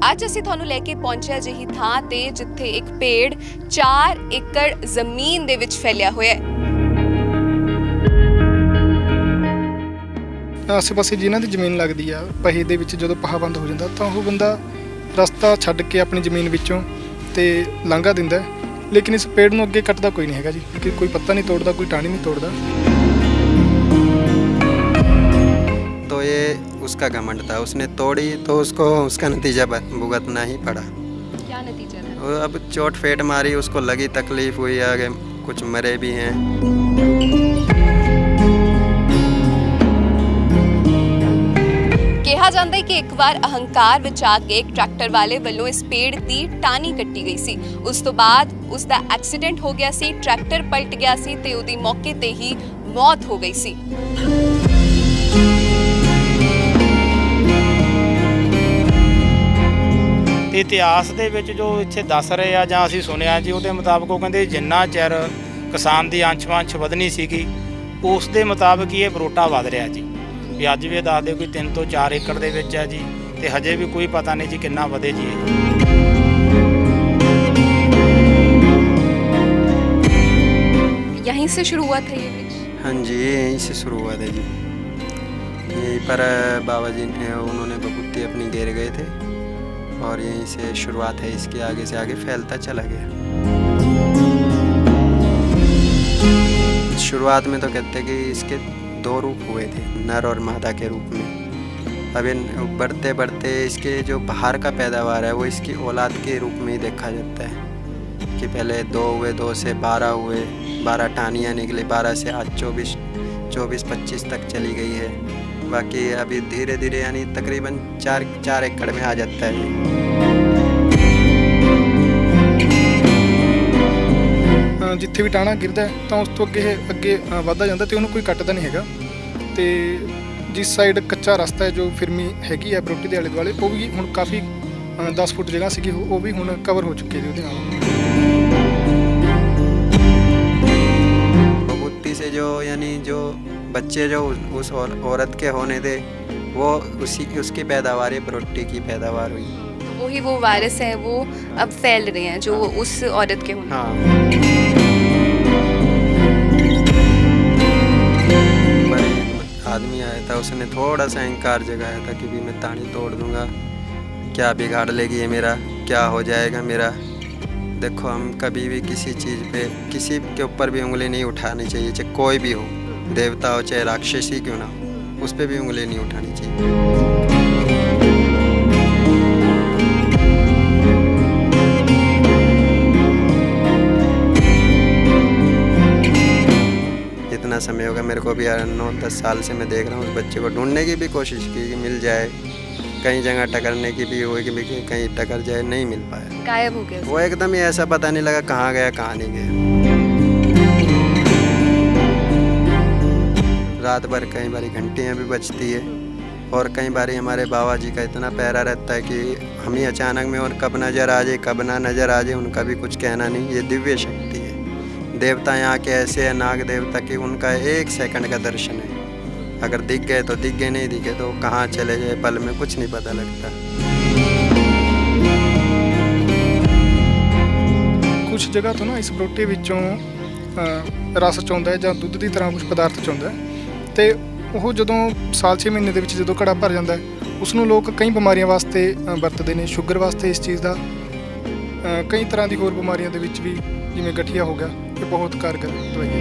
ਅੱਜ ਅਸੀਂ ਤੁਹਾਨੂੰ ਲੈ ਕੇ ਪਹੁੰਚੇ ਅਜਿਹੀ ਥਾਂ ਤੇ ਜਿੱਥੇ ਇੱਕ ਪੇੜ 4 ਏਕੜ ਜ਼ਮੀਨ ਦੇ ਵਿੱਚ ਫੈਲਿਆ ਹੋਇਆ ਹੈ। आसे पासे जिन्हां दी जमीन लगदी आ पहे दे विच जदों पहा बंद हो जांदा तां ओह बंदा रस्ता छड्ड के अपनी जमीन विचों ते लांघा दिंदा है, लेकिन इस पेड़ नूं अगे कटदा कोई नहीं हैगा जी, क्योंकि कोई पत्ता नहीं तोड़दा, कोई टाहनी नहीं तोड़दा। तो ये उसका घमंड था, उसने तोड़ी तो उसको उसका नतीजा भुगतना ही पड़ा। क्या नतीजा था? वो अब चोट फेट मारी, उसको लगी तकलीफ हुई, आगे कुछ मरे भी हैं। कहा जाता है कि एक बार अहंकार विच आ के एक ट्रैक्टर वाले वालों इस पेड़ की टानी कट्टी गई सी, उस तो बाद उसका एक्सीडेंट हो गया सी, ट्रैक्टर पलट गया सी ते उहदी मौके ते ही मौत हो गई सी। इतिहास दे विच जो इत्थे दस रहे आ जां असीं सुनिया जी, उहदे मुताबक वो कहंदे जिन्ना चिर किसान दी अंश-वंश वधनी सीगी उस दे मुताबक ये बरोटा वध रिहा जी। भी अज भी दसदे कोई 3 ਤੋਂ 4 ਏਕੜ ਦੇ ਵਿੱਚ है जी, ਤੇ हजे भी कोई पता नहीं जी कितना ਵਧੇ जी। यहीं से शुरू हुआ था ये वृक्ष? हाँ जी, यहीं से शुरू हुआ था जी। यहीं पर बाबा जी ने उन्होंने बबूती अपनी घेर गए थे और यहीं से शुरुआत है, इसके आगे से आगे फैलता चला गया। शुरुआत में तो कहते कि इसके 2 रूप हुए थे, नर और मादा के रूप में। अब इन बढ़ते बढ़ते इसके जो बाहर का पैदावार है वो इसकी औलाद के रूप में ही देखा जाता है कि पहले 2 हुए, 2 से 12 हुए, 12 टानियाँ निकली, 12 से आज 24-25 तक चली गई है। बाकी अभी धीरे धीरे यानी तकरीबन 4 एकड़ में आ जाता है। जिथे भी टाणा गिरदा है तो उस तो अगे वधदा जांदा ते उहनूं कोई कट्टदा नहीं हैगा। ते जिस साइड कच्चा रास्ता है जो फिरमी हैगी है बरोटी दे आले दुआले, वो भी हुण काफ़ी 10 फुट जगह सीगी, वो भी हुण कवर हो चुकी है उहदे नाल। बबूती से जो यानी जो बच्चे जो उस औरत के होने थे वो उसकी पैदावार बरोटी की पैदावार हुई। वही वो वायरस है वो अब फैल रहे हैं जो उस औरत के होने। हाँ, आदमी आया था, उसने थोड़ा सा अहंकार जगाया था कि भी मैं तानी तोड़ दूंगा, क्या बिगाड़ लेगी ये मेरा, क्या हो जाएगा मेरा। देखो हम कभी भी किसी चीज़ पे किसी के ऊपर भी उंगली नहीं उठानी चाहिए, चाहे कोई भी हो, देवता हो चाहे राक्षसी क्यों ना हो, उस पर भी उंगली नहीं उठानी चाहिए। इतना समय होगा मेरे को भी 9-10 साल से मैं देख रहा हूँ उस बच्चे को, ढूंढने की भी कोशिश की कि मिल जाए, कई जगह टकरने की भी हुई कि कहीं टकर जाए, नहीं मिल पाया, गायब हो गया। वो एकदम ही ऐसा पता नहीं लगा कहाँ गया कहाँ नहीं गया। रात भर कई बारी घंटियाँ भी बजती है और कई बारी हमारे बाबा जी का इतना पैरा रहता है कि हम ही अचानक में और कब नज़र आ जाए कब ना नज़र आ जाए उनका भी कुछ कहना नहीं। ये दिव्य शक्ति है। देवता यहाँ के ऐसे है, नाग देवता की उनका 1 सेकंड का दर्शन है, अगर दिख गए तो दिख गए, नहीं दिखे तो कहाँ चले जाए पल में कुछ नहीं पता लगता। कुछ जगह तो ना इस बरोटे विचों रस चौंदा है ਜਾਂ ਦੁੱਧ ਦੀ ਤਰ੍ਹਾਂ ਕੁਝ ਪਦਾਰਥ ਚੌਂਦਾ ਹੈ ਤੇ ਉਹ ਜਦੋਂ ਸਾਲ 6 ਮਹੀਨੇ ਦੇ ਵਿੱਚ ਜਦੋਂ ਘੜਾ ਭਰ ਜਾਂਦਾ ਹੈ ਉਸ ਨੂੰ ਲੋਕ ਕਈ ਬਿਮਾਰੀਆਂ ਵਾਸਤੇ ਵਰਤਦੇ ਨੇ। ਸ਼ੂਗਰ ਵਾਸਤੇ ਇਸ ਚੀਜ਼ ਦਾ, ਕਈ ਤਰ੍ਹਾਂ ਦੀ ਹੋਰ ਬਿਮਾਰੀਆਂ ਦੇ ਵਿੱਚ ਵੀ ਜਿਵੇਂ ਗਠੀਆ ਹੋ ਗਿਆ, ਇਹ ਬਹੁਤ ਕਾਰਗਰ ਦਵਾਈ ਹੈ।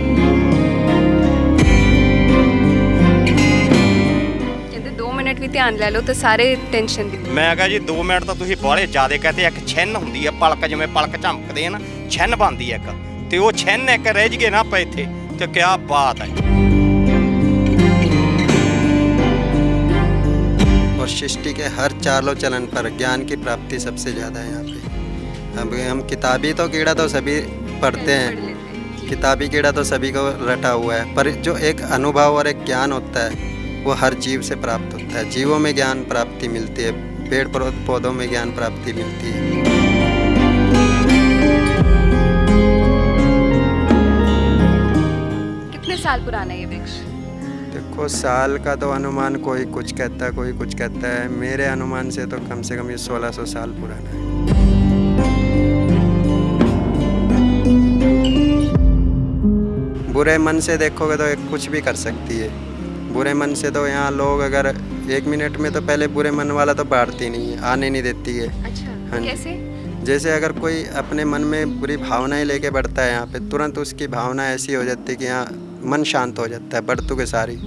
ਕਹਿੰਦੇ 2 ਮਿੰਟ ਵੀ ਧਿਆਨ ਲੈ ਲਓ ਤਾਂ ਸਾਰੇ ਟੈਨਸ਼ਨ ਦੀ। मैं कहा जी 2 मिनट तो तुसीं बाहले ज़्यादा कहते, एक छिन्न हुंदी है पलक, जिवें पलक झमकदे हैं ना, छिन्न बनदी है एक, ते वो छिन्न एक रह गए ना ਆਪਾਂ ਇੱਥੇ तो क्या बात है। और सृष्टि के हर चालों चलन पर ज्ञान की प्राप्ति सबसे ज़्यादा है यहाँ पे। अब हम किताबी तो कीड़ा तो सभी पढ़ते हैं, किताबी कीड़ा तो सभी को रटा हुआ है, पर जो एक अनुभव और एक ज्ञान होता है वो हर जीव से प्राप्त होता है। जीवों में ज्ञान प्राप्ति मिलती है, पेड़ पौधों में ज्ञान प्राप्ति मिलती है। कितने साल पुराना है ये वृक्ष? तो देखो साल का तो अनुमान कोई कुछ कहता है, कोई कुछ कहता है। मेरे अनुमान से तो कम ये 1600 साल पुराना है। बुरे मन से देखोगे तो कुछ भी कर सकती है। बुरे मन से तो यहाँ लोग अगर 1 मिनट में तो पहले बुरे मन वाला तो बांटती नहीं है, आने नहीं देती है। अच्छा, हाँ, कैसे? जैसे अगर कोई अपने मन में बुरी भावनाएं लेके बढ़ता है यहाँ पे, तुरंत उसकी भावना ऐसी हो जाती है कि यहाँ मन शांत हो जाता है, बढ़तू के सारी।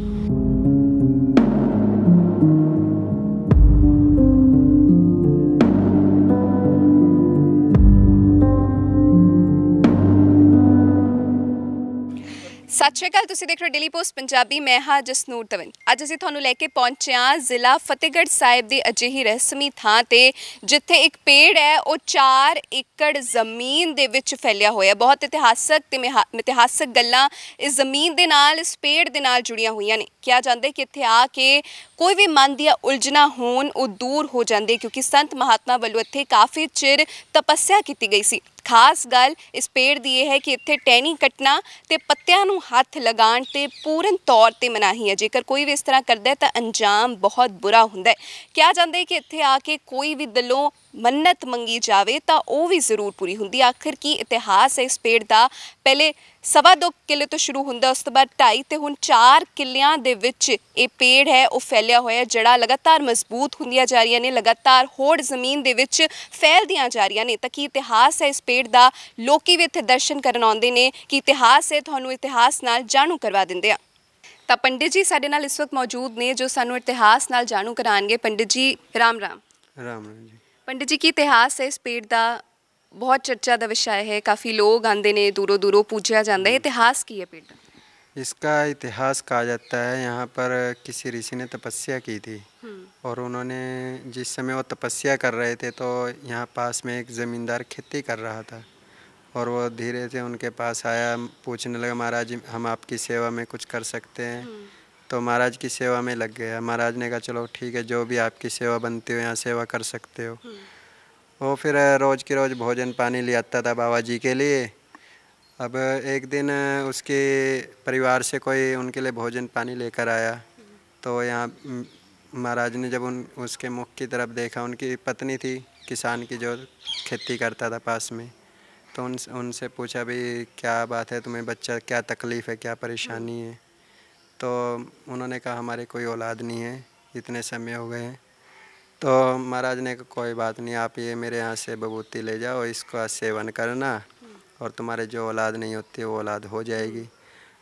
ਸਤਿ ਸ਼੍ਰੀ ਅਕਾਲ, ਤੁਸੀਂ ਦੇਖ ਰਹੇ ਹੋ ਡੇਲੀ ਪੋਸਟ ਪੰਜਾਬੀ। ਮੈਂ ਹਾਂ ਜਸਨੂਰ ਤਵਨ। ਅੱਜ ਅਸੀਂ ਤੁਹਾਨੂੰ ਲੈ ਕੇ ਪਹੁੰਚੇ ਹਾਂ ਜ਼ਿਲ੍ਹਾ ਫਤਿਹਗੜ੍ਹ ਸਾਹਿਬ ਦੀ ਅਜਿਹੀ ਰਹੱਸਮਈ ਥਾਂ ਤੇ ਜਿੱਥੇ ਇੱਕ ਪੇੜ ਹੈ ਉਹ 4 ਏਕੜ ਜ਼ਮੀਨ ਦੇ ਵਿੱਚ ਫੈਲਿਆ ਹੋਇਆ। ਬਹੁਤ ਇਤਿਹਾਸਕ ਤੇ ਮਿਥਿਹਾਸਕ ਗੱਲਾਂ ਇਸ ਜ਼ਮੀਨ ਦੇ ਨਾਲ, ਇਸ ਪੇੜ ਦੇ ਨਾਲ ਜੁੜੀਆਂ ਹੋਈਆਂ ਨੇ। ਕਿਹਾ ਜਾਂਦਾ ਕਿ ਇੱਥੇ ਆ ਕੇ ਕੋਈ ਵੀ ਮਨ ਦੀਆਂ ਉਲਝਣਾਂ ਹੋਣ ਉਹ ਦੂਰ ਹੋ ਜਾਂਦੇ, ਕਿਉਂਕਿ ਸੰਤ ਮਹਾਤਮਾ ਵੱਲੋਂ ਇੱਥੇ ਕਾਫੀ ਚਿਰ ਤਪੱਸਿਆ ਕੀਤੀ ਗਈ ਸੀ। खास गल इस पेड़ की यह है कि इत्थे टहनी कटना ते पत्तियां नूं हथ लगाण ते पूर्ण तौर ते मनाही है। जेकर कोई भी इस तरह करता है तो अंजाम बहुत बुरा हुंदा है। क्या जांदे कि इत्थे आके कोई भी दिलों मन्नत मंगी जावे तो वह भी जरूर पूरी हुंदी। आखिर की इतिहास है इस पेड़ का? पहले 2.25 किले तो शुरू हुंदा, उस तो बाद 2.5 ते हुण 4 किलियां दे विच ये पेड़ है वो फैलिया होया। जड़ा लगातार मजबूत हुंदियां जा रही ने, लगातार होड़ जमीन दे विच फैलदियां जा रही ने। तां की इतिहास है इस पेड़ दा? लोकी भी इत्थे दर्शन करन आउंदे ने कि इतिहास है, तुहानूं इतिहास नाल जाणू करवा दिंदे आ। तां पंडित जी साडे नाल इस वक्त मौजूद ने जो सानूं इतिहास नाल जाणू कराणगे। पंडित जी राम राम। राम राम जी। पंडित जी की इतिहास है इस पेड़ का? बहुत चर्चा का विषय है, काफ़ी लोग आते हैं, दूरों दूरों पूजा जाता है। इतिहास की है पेड़ का? इसका इतिहास कहा जाता है यहाँ पर किसी ऋषि ने तपस्या की थी और उन्होंने जिस समय वो तपस्या कर रहे थे तो यहाँ पास में एक ज़मींदार खेती कर रहा था और वो धीरे से उनके पास आया, पूछने लगा महाराज हम आपकी सेवा में कुछ कर सकते हैं? तो महाराज की सेवा में लग गया। महाराज ने कहा चलो ठीक है, जो भी आपकी सेवा बनती हो यहाँ सेवा कर सकते हो। वो फिर रोज़ की रोज़ भोजन पानी ले आता था बाबा जी के लिए। अब एक दिन उसके परिवार से कोई उनके लिए भोजन पानी लेकर आया तो यहाँ महाराज ने जब उसके मुख की तरफ देखा, उनकी पत्नी थी किसान की जो खेती करता था पास में, तो उनसे पूछा भाई क्या बात है, तुम्हें बच्चा क्या तकलीफ़ है, क्या परेशानी है? तो उन्होंने कहा हमारे कोई औलाद नहीं है, इतने समय हो गए हैं। तो महाराज ने कहा कोई बात नहीं, आप ये मेरे यहाँ से बबूती ले जाओ, इसका सेवन करना और तुम्हारे जो औलाद नहीं होती वो औलाद हो जाएगी।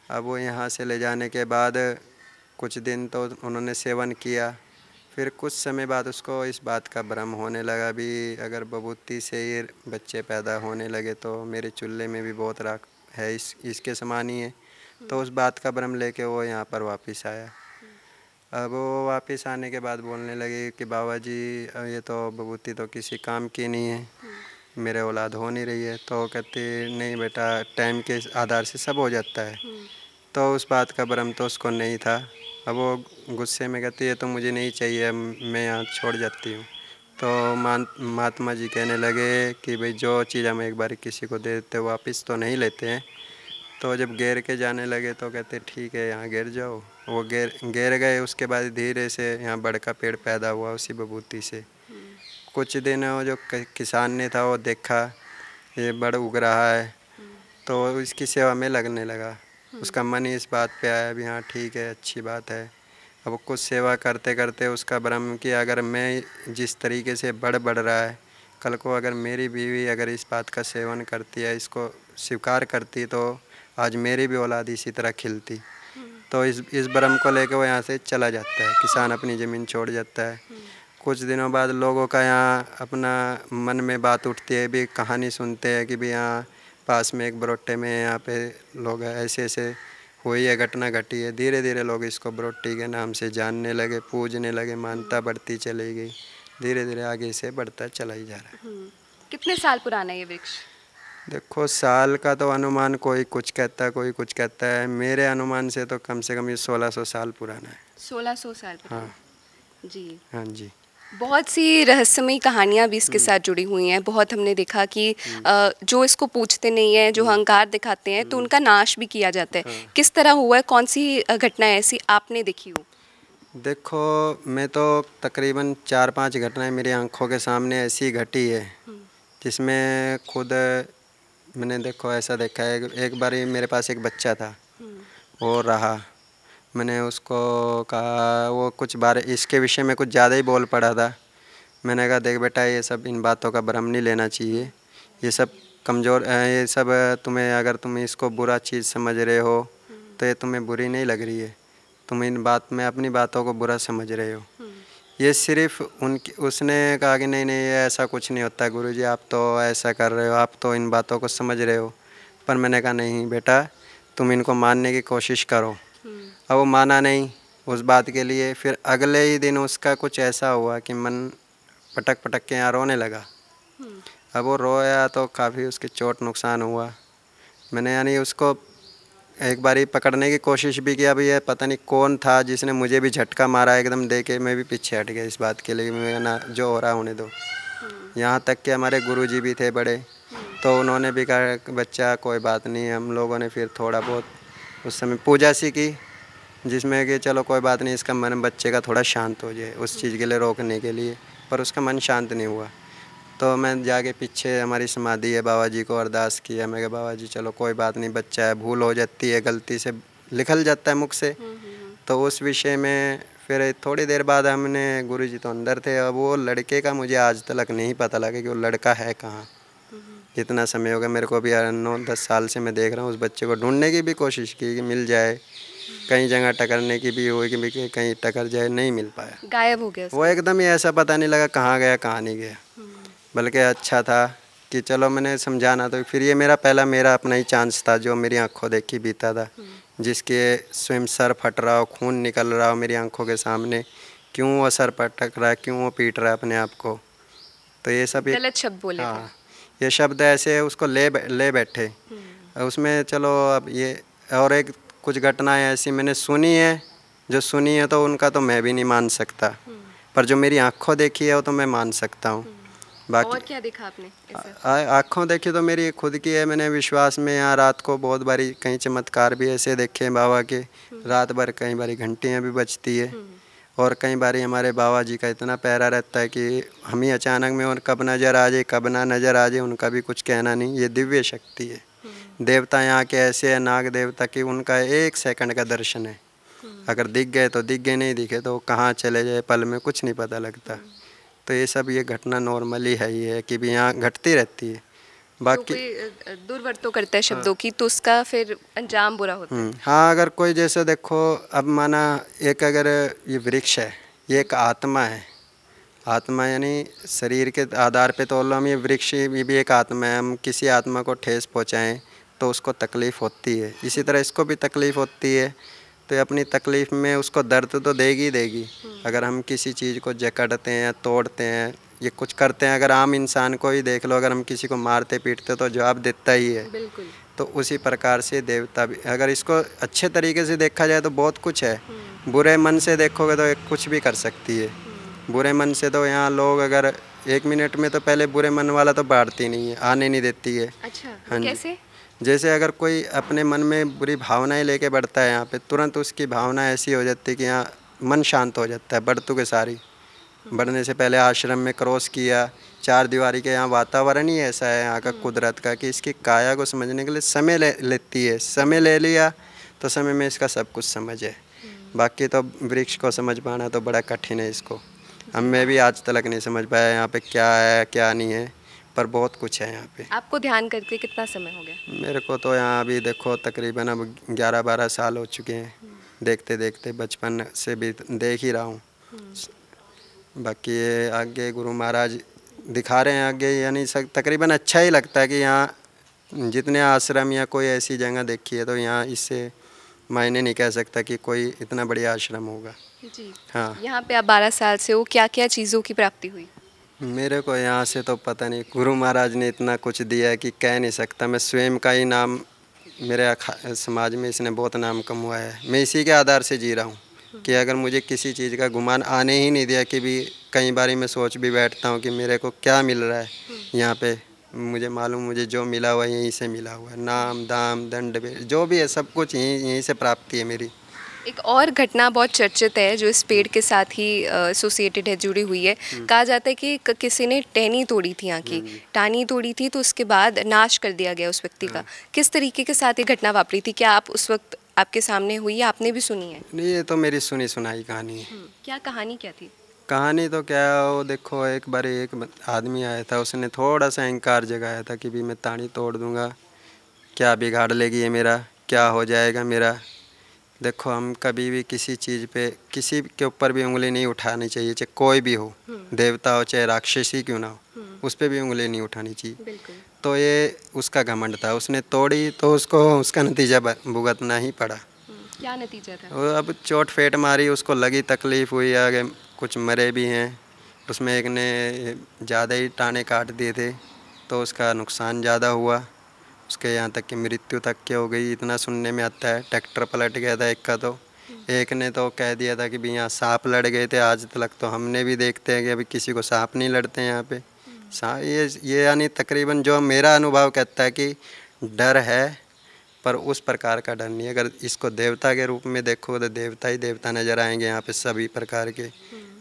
अब वो यहाँ से ले जाने के बाद कुछ दिन तो उन्होंने सेवन किया। फिर कुछ समय बाद उसको इस बात का भ्रम होने लगा भी अगर बबूती से ये बच्चे पैदा होने लगे तो मेरे चूल्हे में भी बहुत राख है, इसके समान ही है। तो उस बात का भ्रम लेके वो यहाँ पर वापस आया। अब वो वापस आने के बाद बोलने लगे कि बाबा जी ये तो बबूती तो किसी काम की नहीं है, मेरे औलाद हो नहीं रही है। तो कहते नहीं बेटा, टाइम के आधार से सब हो जाता है। तो उस बात का भ्रम तो उसको नहीं था। अब वो गुस्से में कहती है तो मुझे नहीं चाहिए, मैं यहाँ छोड़ जाती हूँ। तो महात्मा जी कहने लगे कि भाई जो चीज़ हम एक बार किसी को दे देते वापस तो नहीं लेते हैं। तो जब घेर के जाने लगे तो कहते ठीक है यहाँ गिर जाओ। वो घेर गए। उसके बाद धीरे से यहाँ बड़ का पेड़ पैदा हुआ उसी बबूती से। कुछ दिन वो जो किसान ने था वो देखा ये बड़ उग रहा है तो इसकी सेवा में लगने लगा। उसका मन ही इस बात पे आया भी हाँ ठीक है, अच्छी बात है। अब कुछ सेवा करते करते उसका भ्रम कि अगर मैं जिस तरीके से बढ़ रहा है, कल को अगर मेरी बीवी अगर इस बात का सेवन करती है, इसको स्वीकार करती, तो आज मेरी भी औलाद इसी तरह खिलती। तो इस भ्रम को लेकर वो यहाँ से चला जाता है, किसान अपनी ज़मीन छोड़ जाता है। कुछ दिनों बाद लोगों का यहाँ अपना मन में बात उठती है, भी कहानी सुनते हैं कि भी यहाँ पास में एक बरोटे में यहाँ पे लोग ऐसे ऐसे हुई है, घटना घटी है। धीरे धीरे लोग इसको बरोटी के नाम से जानने लगे, पूजने लगे, मानता बढ़ती चली गई। धीरे धीरे आगे से बढ़ता चला ही जा रहा है। कितने साल पुराना है ये वृक्ष? देखो साल का तो अनुमान कोई कुछ कहता है, कोई कुछ कहता है। मेरे अनुमान से तो कम ये 1600 साल पुराना है। 1600 साल पुराना। हाँ जी। हाँ जी। बहुत सी रहस्यमयी कहानियां भी इसके साथ जुड़ी हुई हैं। बहुत हमने देखा कि जो इसको पूछते नहीं हैं, जो अहंकार दिखाते हैं, तो उनका नाश भी किया जाता है। किस तरह हुआ है, कौन सी घटना ऐसी आपने देखी हो? देखो, मैं तो तकरीबन 4-5 घटनाएं मेरी आंखों के सामने ऐसी घटी है जिसमें खुद मैंने देखो ऐसा देखा है। एक बारी मेरे पास एक बच्चा था, वो रहा, मैंने उसको कहा, वो कुछ बारे इसके विषय में कुछ ज़्यादा ही बोल पड़ा था। मैंने कहा देख बेटा, ये सब इन बातों का भ्रम नहीं लेना चाहिए, ये सब कमज़ोर, ये सब तुम्हें, अगर तुम इसको बुरा चीज़ समझ रहे हो तो ये तुम्हें बुरी नहीं लग रही है, तुम इन बात में अपनी बातों को बुरा समझ रहे हो। ये सिर्फ उनकी, उसने कहा कि नहीं नहीं, ये ऐसा कुछ नहीं होता गुरुजी, आप तो ऐसा कर रहे हो, आप तो इन बातों को समझ रहे हो। पर मैंने कहा नहीं बेटा, तुम इनको मानने की कोशिश करो। अब वो माना नहीं उस बात के लिए। फिर अगले ही दिन उसका कुछ ऐसा हुआ कि मन पटक पटक के यहाँ रोने लगा। अब वो रोया तो काफ़ी उसकी चोट नुकसान हुआ। मैंने यानी उसको एक बारी पकड़ने की कोशिश भी किया, अभी ये पता नहीं कौन था जिसने मुझे भी झटका मारा एकदम दे के। मैं भी पीछे हट गया इस बात के लिए, मैं ना जो हो रहा होने दो। यहाँ तक कि हमारे गुरुजी भी थे बड़े, तो उन्होंने भी कहा बच्चा कोई बात नहीं। हम लोगों ने फिर थोड़ा बहुत उस समय पूजा सी की, जिसमें कि चलो कोई बात नहीं, इसका मन बच्चे का थोड़ा शांत हो जाए, उस चीज़ के लिए रोकने के लिए। पर उसका मन शांत नहीं हुआ, तो मैं जाके पीछे हमारी समाधि है, बाबा जी को अरदास किया। मैं कहा बाबा जी चलो कोई बात नहीं, बच्चा है, भूल हो जाती है, गलती से निकल जाता है मुख से। तो उस विषय में फिर थोड़ी देर बाद हमने, गुरुजी तो अंदर थे, अब वो लड़के का मुझे आज तक नहीं पता लगा कि वो लड़का है कहाँ। इतना समय हो गया मेरे को भी, 9-10 साल से मैं देख रहा हूँ उस बच्चे को। ढूंढने की भी कोशिश की कि मिल जाए, कई जगह टकरने की भी हुई कि कहीं टकर जाए, नहीं मिल पाया, गायब हो गया वो एकदम ही। ऐसा पता नहीं लगा कहाँ गया कहाँ नहीं गया। बल्कि अच्छा था कि चलो मैंने समझाना, तो फिर ये मेरा अपना ही चांस था जो मेरी आंखों देखी बीता था, जिसके स्वयं सर फट रहा हो, खून निकल रहा हो मेरी आंखों के सामने। क्यों वो सर पटक रहा है, क्यों वो पीट रहा है अपने आप को। तो ये सब गलत शब्द बोले थे। ये शब्द ऐसे उसको ले बैठे उसमें। चलो अब ये और एक कुछ घटनाएं ऐसी मैंने सुनी है, जो सुनी है तो उनका तो मैं भी नहीं मान सकता, पर जो मेरी आंखों देखी है वो तो मैं मान सकता हूँ। बाकी और क्या देखा आपने? आँखों देखी तो मेरी खुद की है। मैंने विश्वास में यहाँ रात को बहुत बारी कई चमत्कार भी ऐसे देखे हैं बाबा के। रात भर कई बारी घंटियाँ भी बजती है, और कई बारी हमारे बाबा जी का इतना पहरा रहता है कि हम ही अचानक में, और कब नज़र आ जाए कब ना नज़र आ जाए उनका भी कुछ कहना नहीं। ये दिव्य शक्ति है। देवता यहाँ के ऐसे है, नाग देवता की, उनका 1 सेकंड का दर्शन है। अगर दिख गए तो दिख गए, नहीं दिखे तो कहाँ चले जाए पल में कुछ नहीं पता लगता। तो ये सब ये घटना नॉर्मली है, ये है कि भी यहाँ घटती रहती है। बाकी कोई दुर्वरतों करता है शब्दों की, तो उसका फिर अंजाम बुरा होता है। हाँ, अगर कोई जैसे देखो, अब माना एक अगर ये वृक्ष है, ये एक आत्मा है। आत्मा यानी शरीर के आधार पे तो हम ये वृक्ष भी एक आत्मा है। हम किसी आत्मा को ठेस पहुँचाएँ तो उसको तकलीफ़ होती है, इसी तरह इसको भी तकलीफ़ होती है। तो अपनी तकलीफ़ में उसको दर्द तो देगी देगी। अगर हम किसी चीज़ को जकड़ते हैं, तोड़ते हैं, ये कुछ करते हैं, अगर आम इंसान को ही देख लो, अगर हम किसी को मारते पीटते तो जवाब देता ही है। बिल्कुल। तो उसी प्रकार से देवता भी, अगर इसको अच्छे तरीके से देखा जाए तो बहुत कुछ है। बुरे मन से देखोगे तो कुछ भी कर सकती है। बुरे मन से तो यहाँ लोग अगर 1 मिनट में, तो पहले बुरे मन वाला तो बांटती नहीं है, आने नहीं देती है। अच्छा, हाँ जी। कैसे? जैसे अगर कोई अपने मन में बुरी भावनाएं लेके बढ़ता है यहाँ पे, तुरंत उसकी भावना ऐसी हो जाती है कि यहाँ मन शांत हो जाता है। बढ़तू के सारी बढ़ने से पहले आश्रम में क्रॉस किया, 4 दीवारी के यहाँ वातावरण ही ऐसा है यहाँ का कुदरत का कि इसकी काया को समझने के लिए समय लेती है। समय ले लिया तो समय में इसका सब कुछ समझ है। बाकी तो वृक्ष को समझ पाना तो बड़ा कठिन है इसको। हम मैं भी आज तक नहीं समझ पाया यहाँ पे क्या है क्या नहीं है, पर बहुत कुछ है यहाँ पे। आपको ध्यान करके कितना समय हो गया? मेरे को तो यहाँ अभी देखो तकरीबन अब 11-12 साल हो चुके हैं। देखते देखते बचपन से भी देख ही रहा हूँ। बाकी ये आगे गुरु महाराज दिखा रहे हैं आगे, यानी तकरीबन अच्छा ही लगता है कि यहाँ जितने आश्रम या कोई ऐसी जगह देखी है तो यहाँ इससे मायने नहीं कह सकता कि कोई इतना बढ़िया आश्रम होगा जी। हाँ। यहाँ पे आप 12 साल से हो, क्या क्या चीज़ों की प्राप्ति हुई? मेरे को यहाँ से तो पता नहीं, गुरु महाराज ने इतना कुछ दिया है कि कह नहीं सकता। मैं स्वयं का ही नाम, मेरे समाज में इसने बहुत नाम कमाया है। मैं इसी के आधार से जी रहा हूँ। कि अगर मुझे किसी चीज़ का गुमान आने ही नहीं दिया कि भी कई बारी मैं सोच भी बैठता हूँ कि मेरे को क्या मिल रहा है यहाँ पे। मुझे मालूम मुझे जो मिला हुआ यहीं से मिला हुआ है, नाम दाम दंड जो भी है सब कुछ यहीं से प्राप्ति है मेरी। एक और घटना बहुत चर्चित है जो इस पेड़ के साथ ही एसोसिएटेड है, जुड़ी हुई है। कहा जाता है कि किसी ने टहनी तोड़ी थी, यहाँ की टानी तोड़ी थी, तो उसके बाद नाश कर दिया गया उस व्यक्ति का। किस तरीके के साथ ये घटना वापरी थी? क्या आप उस वक्त आपके सामने हुई या आपने भी सुनी है? नहीं, ये तो मेरी सुनी सुनाई कहानी है। क्या कहानी क्या थी? कहानी तो क्या, वो देखो एक बार एक आदमी आया था, उसने थोड़ा सा अहंकार जगाया था कि भी मैं तानी तोड़ दूंगा, क्या बिगाड़ लेगी ये मेरा, क्या हो जाएगा मेरा। देखो हम कभी भी किसी चीज़ पे किसी के ऊपर भी उंगली नहीं उठानी चाहिए, चाहे कोई भी हो, देवता हो चाहे राक्षस ही क्यों ना हो, उस पर भी उंगली नहीं उठानी चाहिए। तो ये उसका घमंड था, उसने तोड़ी तो उसको उसका नतीजा भुगतना ही पड़ा। क्या नतीजा था? वो अब चोट फेट मारी, उसको लगी, तकलीफ़ हुई, आगे कुछ मरे भी हैं। उसमें एक ने ज़्यादा ही टाने काट दिए थे तो उसका नुकसान ज़्यादा हुआ, उसके यहाँ तक कि मृत्यु तक की हो गई, इतना सुनने में आता है। ट्रैक्टर पलट गया था एक का, तो एक ने तो कह दिया था कि भी यहाँ सांप लड़ गए थे। आज तक तो हमने भी देखते हैं कि अभी किसी को सांप नहीं लड़ते यहाँ पे। ये यानी तकरीबन जो मेरा अनुभव कहता है कि डर है, पर उस प्रकार का डर नहीं है। अगर इसको देवता के रूप में देखो तो देवता ही देवता नज़र आएंगे यहाँ पे सभी प्रकार के।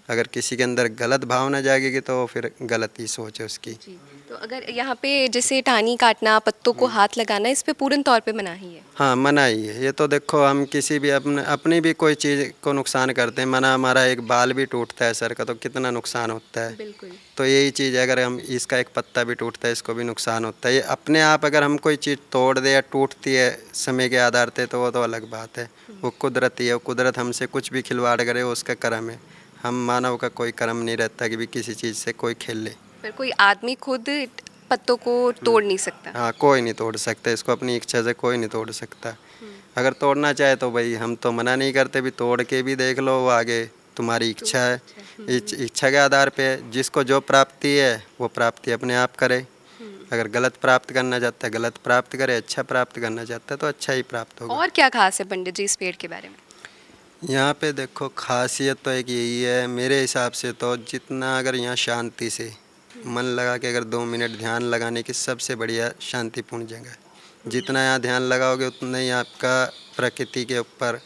अगर किसी के अंदर गलत भावना जागेगी तो फिर गलत ही सोच है उसकी। तो अगर यहाँ पे जैसे टानी काटना, पत्तों को हाथ लगाना, इस पे पूर्ण तौर पे मनाही है? हाँ, मनाही है। ये तो देखो हम किसी भी अपनी भी कोई चीज़ को नुकसान करते हैं, मना हमारा एक बाल भी टूटता है सर का तो कितना नुकसान होता है। बिल्कुल। तो यही चीज़ है, अगर हम इसका एक पत्ता भी टूटता है इसको भी नुकसान होता है। ये अपने आप अगर हम कोई चीज़ तोड़ दे या टूटती है समय के आधार पे तो वो तो अलग बात है, वो कुदरती है। वो कुदरत हमसे कुछ भी खिलवाड़ करे वो उसका कर्म है। हम मानव का कोई कर्म नहीं रहता कि भी किसी चीज़ से कोई खेल ले। पर कोई आदमी खुद पत्तों को तोड़ नहीं सकता? हाँ, कोई नहीं तोड़ सकता इसको, अपनी इच्छा से कोई नहीं तोड़ सकता। अगर तोड़ना चाहे तो भाई हम तो मना नहीं करते, भी तोड़ के भी देख लो, वो आगे तुम्हारी इच्छा है। इच्छा के आधार पे जिसको जो प्राप्ति है वो प्राप्ति अपने आप करे। अगर गलत प्राप्त करना चाहता है गलत प्राप्त करे, अच्छा प्राप्त करना चाहता है तो अच्छा ही प्राप्त होगा। और क्या खास है पंडित जी इस पेड़ के बारे में? यहाँ पे देखो खासियत तो एक यही है मेरे हिसाब से, तो जितना अगर यहाँ शांति से मन लगा के अगर 2 मिनट ध्यान लगाने की सबसे बढ़िया शांतिपूर्ण जगह है। जितना यहाँ ध्यान लगाओगे उतना ही आपका प्रकृति के ऊपर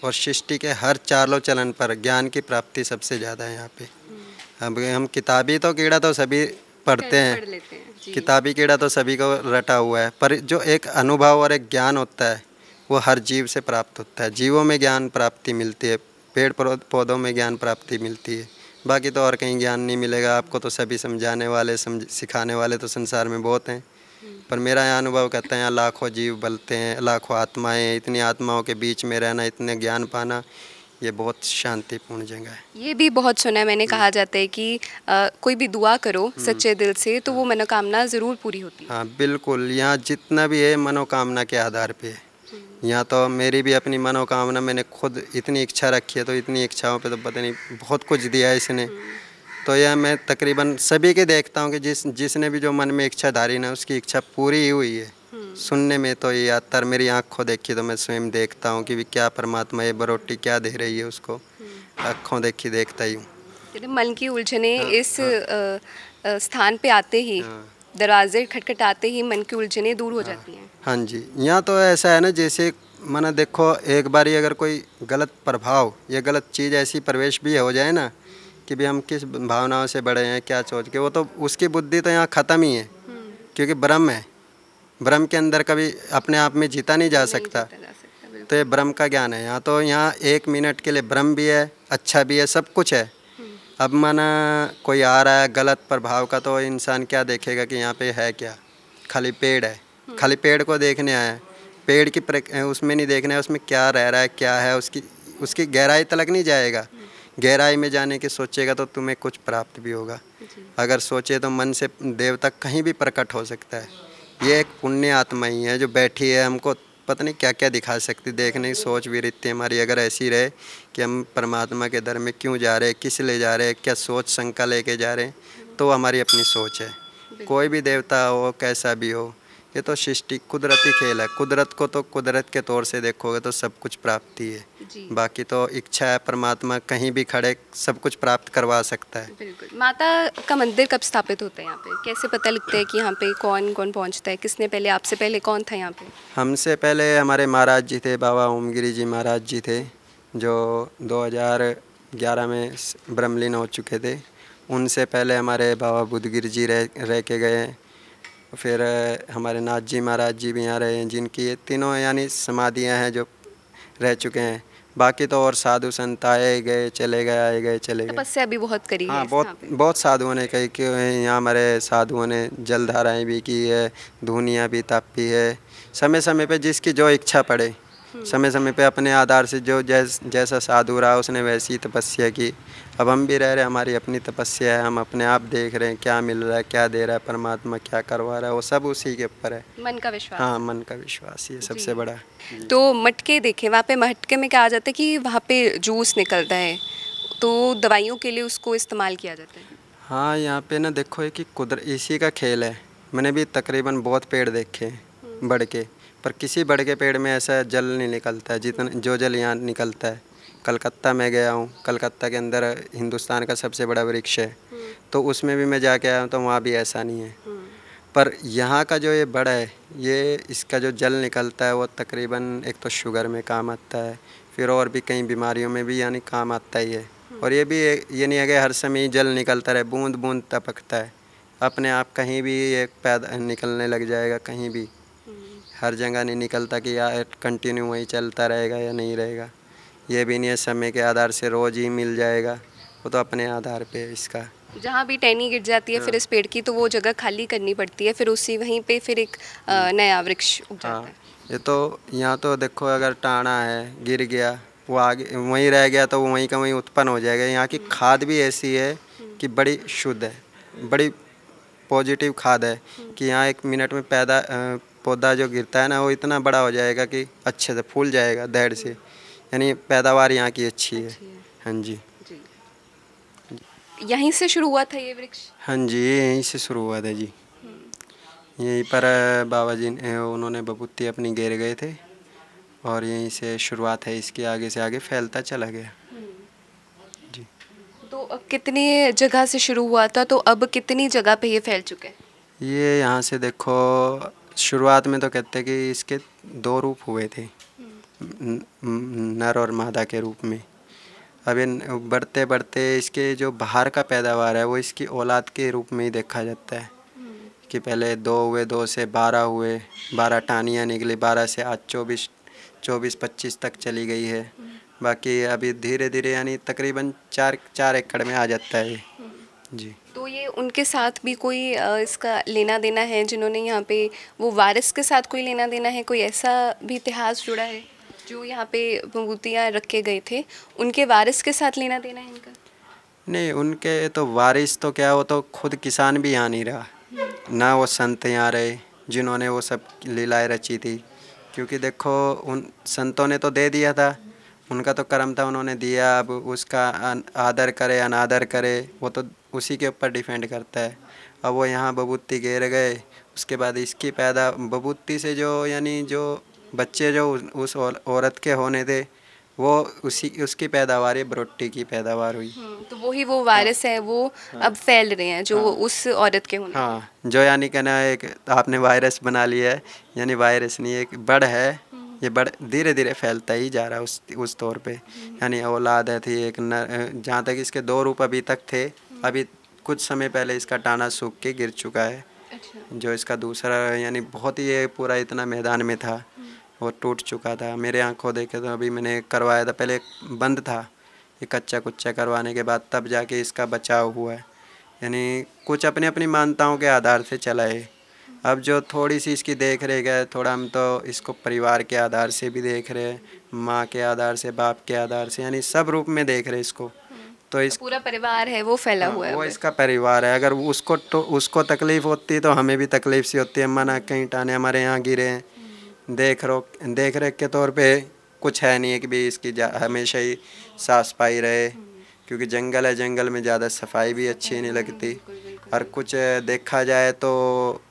और सृष्टि के हर चालों चलन पर ज्ञान की प्राप्ति सबसे ज़्यादा है यहाँ पे। अब हम किताबी तो कीड़ा तो सभी पढ़ते हैं, किताबी कीड़ा तो सभी को रटा हुआ है, पर जो एक अनुभव और एक ज्ञान होता है वो हर जीव से प्राप्त होता है। जीवों में ज्ञान प्राप्ति मिलती है, पेड़ पौधों में ज्ञान प्राप्ति मिलती है, बाकी तो और कहीं ज्ञान नहीं मिलेगा आपको। तो सभी समझाने वाले सिखाने वाले तो संसार में बहुत हैं, पर मेरा यहाँ अनुभव कहता है यहाँ लाखों जीव बलते हैं, लाखों आत्माएं, इतनी आत्माओं के बीच में रहना, इतने ज्ञान पाना, ये बहुत शांतिपूर्ण जगह है। ये भी बहुत सुना है मैंने, कहा जाता है कि कोई भी दुआ करो सच्चे दिल से तो वो मनोकामना ज़रूर पूरी होती है। हाँ बिल्कुल, यहाँ जितना भी है मनोकामना के आधार पे है। यहाँ तो मेरी भी अपनी मनोकामना, मैंने खुद इतनी इच्छा रखी है तो इतनी इच्छाओं पे तो पता नहीं बहुत कुछ दिया है इसने। तो यह मैं तकरीबन सभी के देखता हूँ कि जिसने भी जो मन में इच्छा धारी ना उसकी इच्छा पूरी ही हुई है। सुनने में तो ये आता है, मेरी आँखों देखी तो मैं स्वयं देखता हूँ कि भी क्या परमात्मा ये बरोटी क्या दे रही है उसको, आँखों देखी देखता ही हूँ। मन की उलझने इस स्थान पे आते ही, दरवाजे खटखटाते ही मन की उलझने दूर हो जाती हैं। हाँ जी, यहाँ तो ऐसा है ना, जैसे माना देखो एक बारी अगर कोई गलत प्रभाव या गलत चीज़ ऐसी प्रवेश भी हो जाए ना कि भी हम किस भावनाओं से बड़े हैं क्या सोच के, वो तो उसकी बुद्धि तो यहाँ ख़त्म ही है, क्योंकि ब्रह्म है। ब्रह्म के अंदर कभी अपने आप में जीता नहीं जा सकता। तो ये ब्रह्म का ज्ञान है यहाँ। तो यहाँ 1 मिनट के लिए ब्रह्म भी है, अच्छा भी है, सब कुछ है। अब माना कोई आ रहा है गलत प्रभाव का, तो इंसान क्या देखेगा कि यहाँ पे है क्या, खाली पेड़ है, खाली पेड़ को देखने आया है, पेड़ की उसमें नहीं देखना है उसमें क्या रह रहा है, क्या है, उसकी गहराई तक नहीं जाएगा। गहराई में जाने के सोचेगा तो तुम्हें कुछ प्राप्त भी होगा। अगर सोचे तो मन से देव तक कहीं भी प्रकट हो सकता है। ये एक पुण्य आत्मा ही है जो बैठी है, हमको पता नहीं क्या क्या दिखा सकती। देखने की सोच भी रहती है हमारी अगर ऐसी रहे कि हम परमात्मा के दर में क्यों जा रहे हैं, किस ले जा रहे हैं, क्या सोच शंका लेके जा रहे हैं, तो हमारी अपनी सोच है। कोई भी देवता हो कैसा भी हो, ये तो सृष्टि कुदरती खेल है। कुदरत को तो कुदरत के तौर से देखोगे तो सब कुछ प्राप्ति है, बाकी तो इच्छा है, परमात्मा कहीं भी खड़े सब कुछ प्राप्त करवा सकता है। बिल्कुल। माता का मंदिर कब स्थापित होता है यहाँ पे? कैसे पता लगता है कि यहाँ पे कौन कौन पहुँचता है? किसने पहले, आपसे पहले कौन था यहाँ पे? हमसे पहले हमारे महाराज जी थे, बाबा ओमगिरी जी महाराज जी थे, जो 2011 में ब्रह्मलीन हो चुके थे। उनसे पहले हमारे बाबा बुद्धगिरी जी रह के गए। फिर हमारे नाथ जी महाराज जी भी यहाँ रहे हैं, जिनकी ये तीनों यानी समाधियाँ हैं जो रह चुके हैं। बाकी तो और साधु संत आए गए चले गए, आए गए चले गए। तपस्या भी बहुत करी है। हाँ, बहुत साधुओं ने कही कि यहाँ हमारे साधुओं ने जलधाराएँ भी की है, धुनियाँ भी तापी है। समय समय पे जिसकी जो इच्छा पड़े, समय समय पे अपने आधार से जो जैसा साधु रहा उसने वैसी तपस्या की। अब हम भी रह रहे, हमारी अपनी तपस्या है, हम अपने आप देख रहे हैं क्या मिल रहा है, क्या दे रहा है परमात्मा, क्या करवा रहा है, वो सब उसी के ऊपर है। मन का विश्वास। हाँ, मन का विश्वास ये सबसे बड़ा। तो मटके देखे, वहाँ पे मटके में क्या आ जाता है कि वहाँ पे जूस निकलता है, तो दवाइयों के लिए उसको इस्तेमाल किया जाता है। हाँ, यहाँ पे ना देखो है कि इसी का खेल है। मैंने भी तकरीबन बहुत पेड़ देखे बढ़ के, पर किसी बढ़ के पेड़ में ऐसा जल नहीं निकलता है जितना जो जल यहाँ निकलता है। कलकत्ता में गया हूँ, कलकत्ता के अंदर हिंदुस्तान का सबसे बड़ा वृक्ष है, तो उसमें भी मैं जाके आया हूँ, तो वहाँ भी ऐसा नहीं है। पर यहाँ का जो ये बड़ा है, ये इसका जो जल निकलता है वो तकरीबन एक तो शुगर में काम आता है, फिर और भी कई बीमारियों में भी यानी काम आता ही है। और ये भी ये नहीं है कि हर समय जल निकलता रहे, बूंद बूंद टपकता है, अपने आप कहीं भी ये पैदा निकलने लग जाएगा, कहीं भी हर जगह नहीं निकलता कि यार कंटिन्यू वही चलता रहेगा या नहीं रहेगा। ये भी नहीं है समय के आधार से रोज़ ही मिल जाएगा, वो तो अपने आधार पे है इसका। जहाँ भी टहनी गिर जाती है फिर इस पेड़ की, तो वो जगह खाली करनी पड़ती है, फिर उसी वहीं पे फिर एक नया वृक्ष उग जाता है। ये तो यहाँ तो देखो अगर टाना है गिर गया, वो आगे वहीं रह गया तो वो वहीं का वहीं उत्पन्न हो जाएगा। यहाँ की खाद भी ऐसी है कि बड़ी शुद्ध है, बड़ी पॉजिटिव खाद है कि यहाँ 1 मिनट में पौधा जो गिरता है ना वो इतना बड़ा हो जाएगा कि अच्छे से फूल जाएगा धैर्य से, यानी पैदावार यहाँ की अच्छी है। हाँ जी, यहीं से शुरू हुआ था ये वृक्ष? हाँ जी, यहीं से शुरू हुआ था जी। यहीं पर बाबा जी उन्होंने बबूती अपनी घेर गए थे और यहीं से शुरुआत है इसकी, आगे से आगे फैलता चला गया जी। तो कितनी जगह से शुरू हुआ था, तो अब कितनी जगह पे ये फैल चुका है? ये यहाँ से देखो शुरुआत में तो कहते हैं कि इसके 2 रूप हुए थे, नर और मादा के रूप में। अब बढ़ते बढ़ते इसके जो बाहर का पैदावार है वो इसकी औलाद के रूप में ही देखा जाता है कि पहले 2 हुए, 2 से 12 हुए, 12 टानियाँ निकली, 12 से आज 24-25 तक चली गई है। बाकी अभी धीरे धीरे यानी तकरीबन 4 एकड़ में आ जाता है ये जी। तो ये उनके साथ भी कोई इसका लेना देना है, जिन्होंने यहाँ पे वो वारिस के साथ कोई लेना देना है, कोई ऐसा भी इतिहास जुड़ा है जो यहाँ पे विभूतियाँ रख के गए थे, उनके वारिस के साथ लेना देना है इनका? नहीं, उनके तो वारिस तो क्या, वो तो खुद किसान भी यहाँ नहीं रहा ना, वो संत यहाँ रहे जिन्होंने वो सब लीलाएँ रची थी। क्योंकि देखो उन संतों ने तो दे दिया था, उनका तो कर्म था, उन्होंने दिया, अब उसका आदर करे अनादर करे वो तो उसी के ऊपर डिपेंड करता है। अब वो यहाँ बबूती घेर गए, उसके बाद इसकी पैदा बबूती से जो यानी जो बच्चे जो उस औरत के होने थे वो उसकी पैदावार बरोटी की पैदावार हुई। तो वही वो वायरस है वो अब फैल रहे हैं जो उस औरत के होने। हाँ, जो यानी कहना एक आपने वायरस बना लिया है, यानी वायरस नहीं एक बड़ है, ये बड़ धीरे धीरे फैलता ही जा रहा है उस तौर पे। यानी औलाद है थी एक, जहाँ तक इसके 2 रूप अभी तक थे, अभी कुछ समय पहले इसका टाना सूख के गिर चुका है। जो इसका दूसरा यानी बहुत ही पूरा इतना मैदान में था वो टूट चुका था। मेरे आंखों देखे तो अभी मैंने करवाया था, पहले बंद था, ये कच्चा कुच्चा करवाने के बाद तब जाके इसका बचाव हुआ है। यानी कुछ अपनी अपनी मान्यताओं के आधार से चला है। अब जो थोड़ी सी इसकी देख रेख है, थोड़ा हम तो इसको परिवार के आधार से भी देख रहे हैं, माँ के आधार से, बाप के आधार से, यानी सब रूप में देख रहे इसको। तो इस पूरा परिवार है वो फैला हुआ है, वो इसका परिवार है। अगर उसको तकलीफ़ होती तो हमें भी तकलीफ़ सी होती है। मना कहीं टाने हमारे यहाँ गिरे हैं, देख रेख के तौर पे कुछ है नहीं है कि भी इसकी हमेशा ही साफ सफाई रहे, क्योंकि जंगल है, जंगल में ज़्यादा सफाई भी अच्छी नहीं लगती। और कुछ देखा जाए तो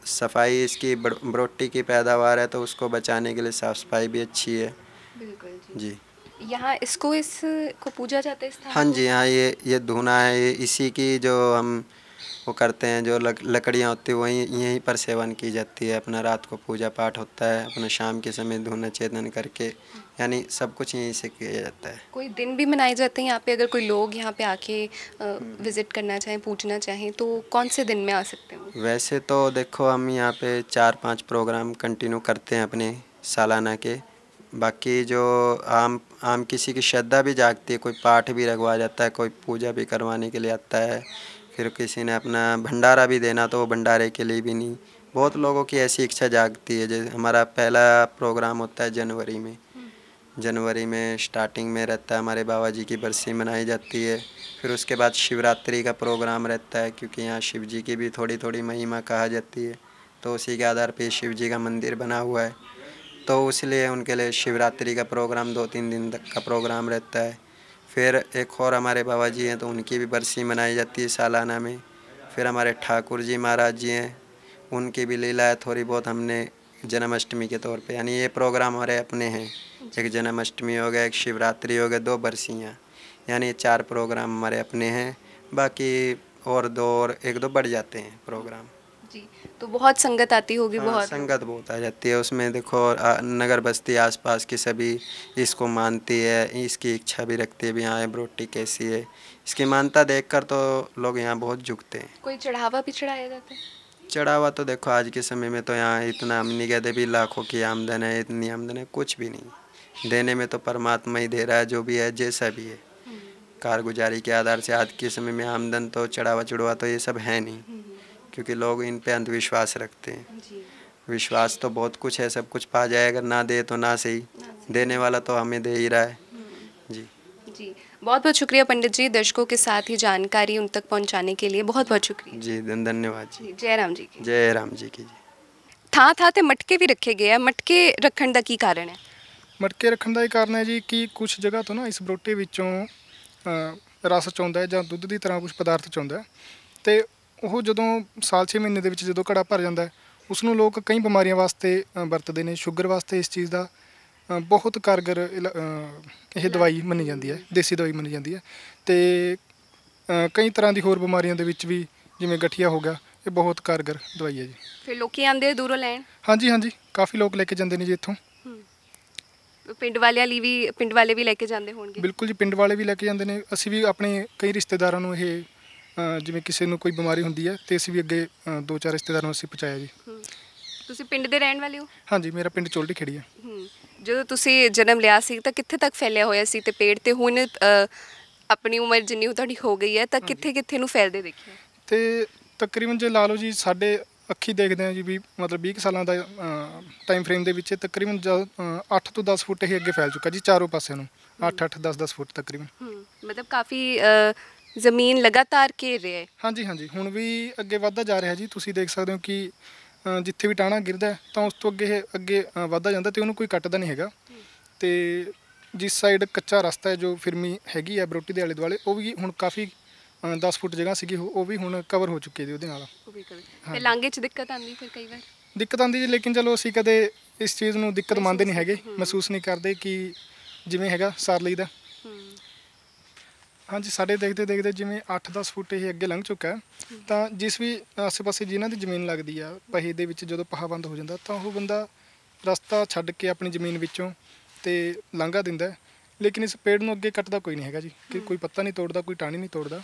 सफाई इसकी बरोटी की पैदावार है तो उसको बचाने के लिए साफ़ सफाई भी अच्छी है। बिल्कुल जी। यहाँ इसको पूजा जाता है इस स्थान हाँ को? जी, हाँ, ये धुना है, ये इसी की जो हम वो करते हैं, जो लकड़ियाँ होती है वहीं यहीं पर सेवन की जाती है। अपना रात को पूजा पाठ होता है, अपना शाम के समय धुना चेतन करके, यानी सब कुछ यहीं से किया जाता है। कोई दिन भी मनाए जाते हैं यहाँ पे? अगर कोई लोग यहाँ पे आके विजिट करना चाहें, पूछना चाहें, तो कौन से दिन में आ सकते हैं? वैसे तो देखो हम यहाँ पे 4-5 प्रोग्राम कंटिन्यू करते हैं अपने सालाना के। बाकी जो आम किसी की श्रद्धा भी जागती है, कोई पाठ भी रखवा जाता है, कोई पूजा भी करवाने के लिए आता है, फिर किसी ने अपना भंडारा भी देना तो वो भंडारे के लिए भी नहीं। बहुत लोगों की ऐसी इच्छा जागती है। जैसे हमारा पहला प्रोग्राम होता है जनवरी में स्टार्टिंग में रहता है, हमारे बाबा जी की बरसी मनाई जाती है। फिर उसके बाद शिवरात्रि का प्रोग्राम रहता है, क्योंकि यहाँ शिव जी की भी थोड़ी थोड़ी महिमा कहा जाती है, तो उसी के आधार पे शिव जी का मंदिर बना हुआ है, तो इसलिए उनके लिए शिवरात्रि का प्रोग्राम 2-3 दिन तक का प्रोग्राम रहता है। फिर एक और हमारे बाबा जी हैं तो उनकी भी बरसी मनाई जाती है सालाना में। फिर हमारे ठाकुर जी महाराज जी हैं, उनकी भी लीला है थोड़ी बहुत हमने जन्माष्टमी के तौर पे, यानी ये प्रोग्राम हमारे अपने हैं। एक जन्माष्टमी हो गया, एक शिवरात्रि हो गया, 2 बरसियाँ, यानी 4 प्रोग्राम हमारे अपने हैं। बाकी और 1-2 बढ़ जाते हैं प्रोग्राम। जी, तो बहुत संगत आती होगी? हाँ, बहुत संगत बहुत आ जाती है उसमें। देखो नगर बस्ती आसपास की सभी इसको मानती है, इसकी इच्छा भी रखती है भी यहाँ बरोटी कैसी है। इसकी मानता देखकर तो लोग यहाँ बहुत झुकते हैं। कोई चढ़ावा भी चढ़ाया जाता है? चढ़ावा तो देखो आज के समय में तो यहाँ इतना हम नहीं कहते भी लाखों की आमदन है, इतनी आमदन है, कुछ भी नहीं। देने में तो परमात्मा ही दे रहा है, जो भी है जैसा भी है, कारगुजारी के आधार से। आज के समय में आमदन तो चढ़ावा चढ़वा तो ये सब है नहीं, क्योंकि लोग इन पे अंधविश्वास रखते हैं। विश्वास तो बहुत कुछ है, सब कुछ पा जाए, अगर ना दे तो ना सही, देने वाला तो हमें दे ही रहा है। जी जी, बहुत बहुत शुक्रिया पंडित जी, दर्शकों के साथ ही जानकारी उन तक पहुंचाने के लिए बहुत बहुत शुक्रिया जी, धन्यवाद जी। जय राम जी की जय राम जी की जी। ਥਾਂ ਤੇ ਮਟਕੇ ਵੀ ਰੱਖੇ ਗਏ ਆ। ਮਟਕੇ ਰੱਖਣ ਦਾ ਕੀ ਕਾਰਨ ਹੈ? ਮਟਕੇ ਰੱਖਣ ਦਾ ਇਹ ਕਾਰਨ ਹੈ ਜੀ ਕਿ ਕੁਝ ਜਗ੍ਹਾ ਤੋਂ ਨਾ ਇਸ ਬਰੋਟੇ ਵਿੱਚੋਂ ਰਸ ਚੋਂਦਾ ਹੈ ਜਾਂ ਦੁੱਧ ਦੀ ਤਰ੍ਹਾਂ ਕੁਝ ਪਦਾਰਥ ਚੋਂਦਾ ਹੈ, ਤੇ ਉਹ ਜਦੋਂ ਸਾਲ 6 ਮਹੀਨੇ ਦੇ ਵਿੱਚ ਜਦੋਂ ਘੜਾ ਭਰ ਜਾਂਦਾ ਹੈ, ਉਸ ਨੂੰ ਲੋਕ ਕਈ ਬਿਮਾਰੀਆਂ ਵਾਸਤੇ ਵਰਤਦੇ ਨੇ। ਸ਼ੂਗਰ ਵਾਸਤੇ ਇਸ ਚੀਜ਼ ਦਾ ਬਹੁਤ ਕਾਰਗਰ ਇਹ ਦਵਾਈ ਮੰਨੀ ਜਾਂਦੀ ਹੈ, ਦੇਸੀ ਦਵਾਈ ਮੰਨੀ ਜਾਂਦੀ ਹੈ। ਤੇ ਕਈ ਤਰ੍ਹਾਂ ਦੀ ਹੋਰ ਬਿਮਾਰੀਆਂ ਦੇ ਵਿੱਚ ਵੀ, ਜਿਵੇਂ ਗਠੀਆ ਹੋ ਗਿਆ, ਇਹ ਬਹੁਤ ਕਾਰਗਰ ਦਵਾਈ ਹੈ ਜੀ। ਫਿਰ ਲੋਕੀ ਆਉਂਦੇ ਆ ਦੂਰੋਂ ਲੈਣ? ਹਾਂਜੀ ਹਾਂਜੀ, ਕਾਫੀ ਲੋਕ ਲੈ ਕੇ ਜਾਂਦੇ ਨੇ ਜੀ ਇੱਥੋਂ। ਪਿੰਡ ਵਾਲੇ ਵੀ ਲੈ ਕੇ ਜਾਂਦੇ ਹੋਣਗੇ? ਬਿਲਕੁਲ ਜੀ, ਪਿੰਡ ਵਾਲੇ ਵੀ ਲੈ ਕੇ ਜਾਂਦੇ ਨੇ। ਅਸੀਂ ਵੀ ਆਪਣੇ ਕਈ ਰਿਸ਼ਤੇਦਾਰਾਂ ਨੂੰ ਇਹ ਜਿਵੇਂ ਕਿਸੇ ਨੂੰ ਕੋਈ ਬਿਮਾਰੀ ਹੁੰਦੀ ਹੈ ਤੇ ਅਸੀਂ ਵੀ ਅੱਗੇ 2-4 ਰਿਸ਼ਤੇਦਾਰਾਂ ਨੂੰ ਅਸੀਂ ਪਹੁੰਚਾਇਆ ਜੀ। ਤੁਸੀਂ ਪਿੰਡ ਦੇ ਰਹਿਣ ਵਾਲੇ ਹੋ? ਹਾਂਜੀ, ਮੇਰਾ ਪਿੰਡ ਚੋਲਡੀ ਖੇੜੀ ਹੈ। ਜਦੋਂ ਤੁਸੀਂ ਜਨਮ ਲਿਆ ਸੀ ਤਾਂ ਕਿੱਥੇ ਤੱਕ ਫੈਲਿਆ ਹੋਇਆ ਸੀ ਤੇ ਪੇੜ, ਤੇ ਹੁਣ ਆਪਣੀ ਉਮਰ ਜਿੰਨੀ ਤੁਹਾਡੀ ਹੋ ਗਈ ਹੈ ਤਾਂ ਕਿੱਥੇ ਕਿੱਥੇ ਨੂੰ ਫੈਲਦੇ ਦੇਖਿਆ? ਤੇ ਤਕਰੀਬਨ ਜੇ ਲਾ ਲਓ ਜੀ, ਸਾਡੇ ਅੱਖੀ ਦੇਖਦੇ ਹਾਂ ਜੀ ਵੀ ਮਤਲਬ 20 ਸਾਲਾਂ ਦਾ ਟਾਈਮ ਫਰੇਮ ਦੇ ਵਿੱਚ ਤਕਰੀਬਨ 8 ਤੋਂ 10 ਫੁੱਟ ਇਹ ਅੱਗੇ ਫੈਲ ਚੁੱਕਾ ਜੀ, ਚਾਰੋਂ ਪਾਸਿਆਂ ਨੂੰ 8-8 10-10 ਫੁੱਟ ਤਕਰੀਬਨ। ਮਤਲਬ ਕਾਫੀ ਜ਼ਮੀਨ ਲਗਾਤਾਰ ਘੇਰ ਰਿਹਾ ਹੈ। ਹਾਂਜੀ ਹਾਂਜੀ, ਹੁਣ ਵੀ ਅੱਗੇ ਵੱਧਦਾ ਜਾ ਰਿਹਾ ਜੀ। ਤੁਸੀਂ ਦੇਖ ਸਕਦੇ ਹੋ ਕਿ ਜਿੱਥੇ ਵੀ ਟਾਣਾ ਗਿਰਦਾ ਤਾਂ ਉਸ ਤੋਂ ਅੱਗੇ ਵੱਧਦਾ ਜਾਂਦਾ ਤੇ ਉਹਨੂੰ ਕੋਈ ਕੱਟਦਾ ਨਹੀਂ ਹੈਗਾ। ਤੇ ਜਿਸ ਸਾਈਡ ਕੱਚਾ ਰਸਤਾ ਹੈ ਜੋ ਫਿਰਮੀ ਹੈਗੀ ਹੈ ਬਰੋਟੀ ਦੇ ਆਲੇ ਦੁਆਲੇ, ਉਹ ਵੀ ਹੁਣ ਕਾਫੀ 10 ਫੁੱਟ ਜਗ੍ਹਾ ਸੀਗੀ, ਉਹ ਵੀ ਹੁਣ ਕਵਰ ਹੋ ਚੁੱਕੀ ਹੈ ਜੀ ਉਹਦੇ ਨਾਲ। ਤੇ ਲਾਂਘੇ 'ਚ ਦਿੱਕਤ ਆਉਂਦੀ? ਫਿਰ ਕਈ ਵਾਰ ਦਿੱਕਤ ਆਉਂਦੀ ਜੀ, ਲੇਕਿਨ ਚਲੋ ਅਸੀਂ ਕਦੇ ਇਸ ਚੀਜ਼ ਨੂੰ ਦਿੱਕਤ ਮੰਨਦੇ ਨਹੀਂ ਹੈਗੇ, ਮਹਿਸੂਸ ਨਹੀਂ ਕਰਦੇ ਕਿ ਜਿਵੇਂ ਹੈਗਾ ਸਾਰ ਲਈਦਾ। ਹਾਂਜੀ, ਸਾਡੇ ਦੇਖਦੇ ਜਿਵੇਂ 8-10 ਫੁੱਟ ਇਹ ਅੱਗੇ ਲੰਘ ਚੁੱਕਾ ਹੈ, ਤਾਂ ਜਿਸ ਵੀ ਆਸੇ-ਪਾਸੇ ਜਿਨ੍ਹਾਂ ਦੀ ਜ਼ਮੀਨ ਲੱਗਦੀ ਆ ਪਹੇ ਦੇ ਵਿੱਚ, ਜਦੋਂ ਪਹਾ ਬੰਦ ਹੋ ਜਾਂਦਾ ਤਾਂ ਉਹ ਬੰਦਾ ਰਸਤਾ ਛੱਡ ਕੇ ਆਪਣੀ ਜ਼ਮੀਨ ਵਿੱਚੋਂ ਤੇ ਲਾਂਘਾ ਦਿੰਦਾ। ਲੇਕਿਨ ਇਸ ਪੇੜ ਨੂੰ ਅੱਗੇ ਕੱਟਦਾ ਕੋਈ ਨਹੀਂ ਹੈਗਾ ਜੀ, ਕਿ ਕੋਈ ਪੱਤਾ ਨਹੀਂ ਤੋੜਦਾ, ਕੋਈ ਟਾਹਣੀ ਨਹੀਂ ਤੋੜਦਾ।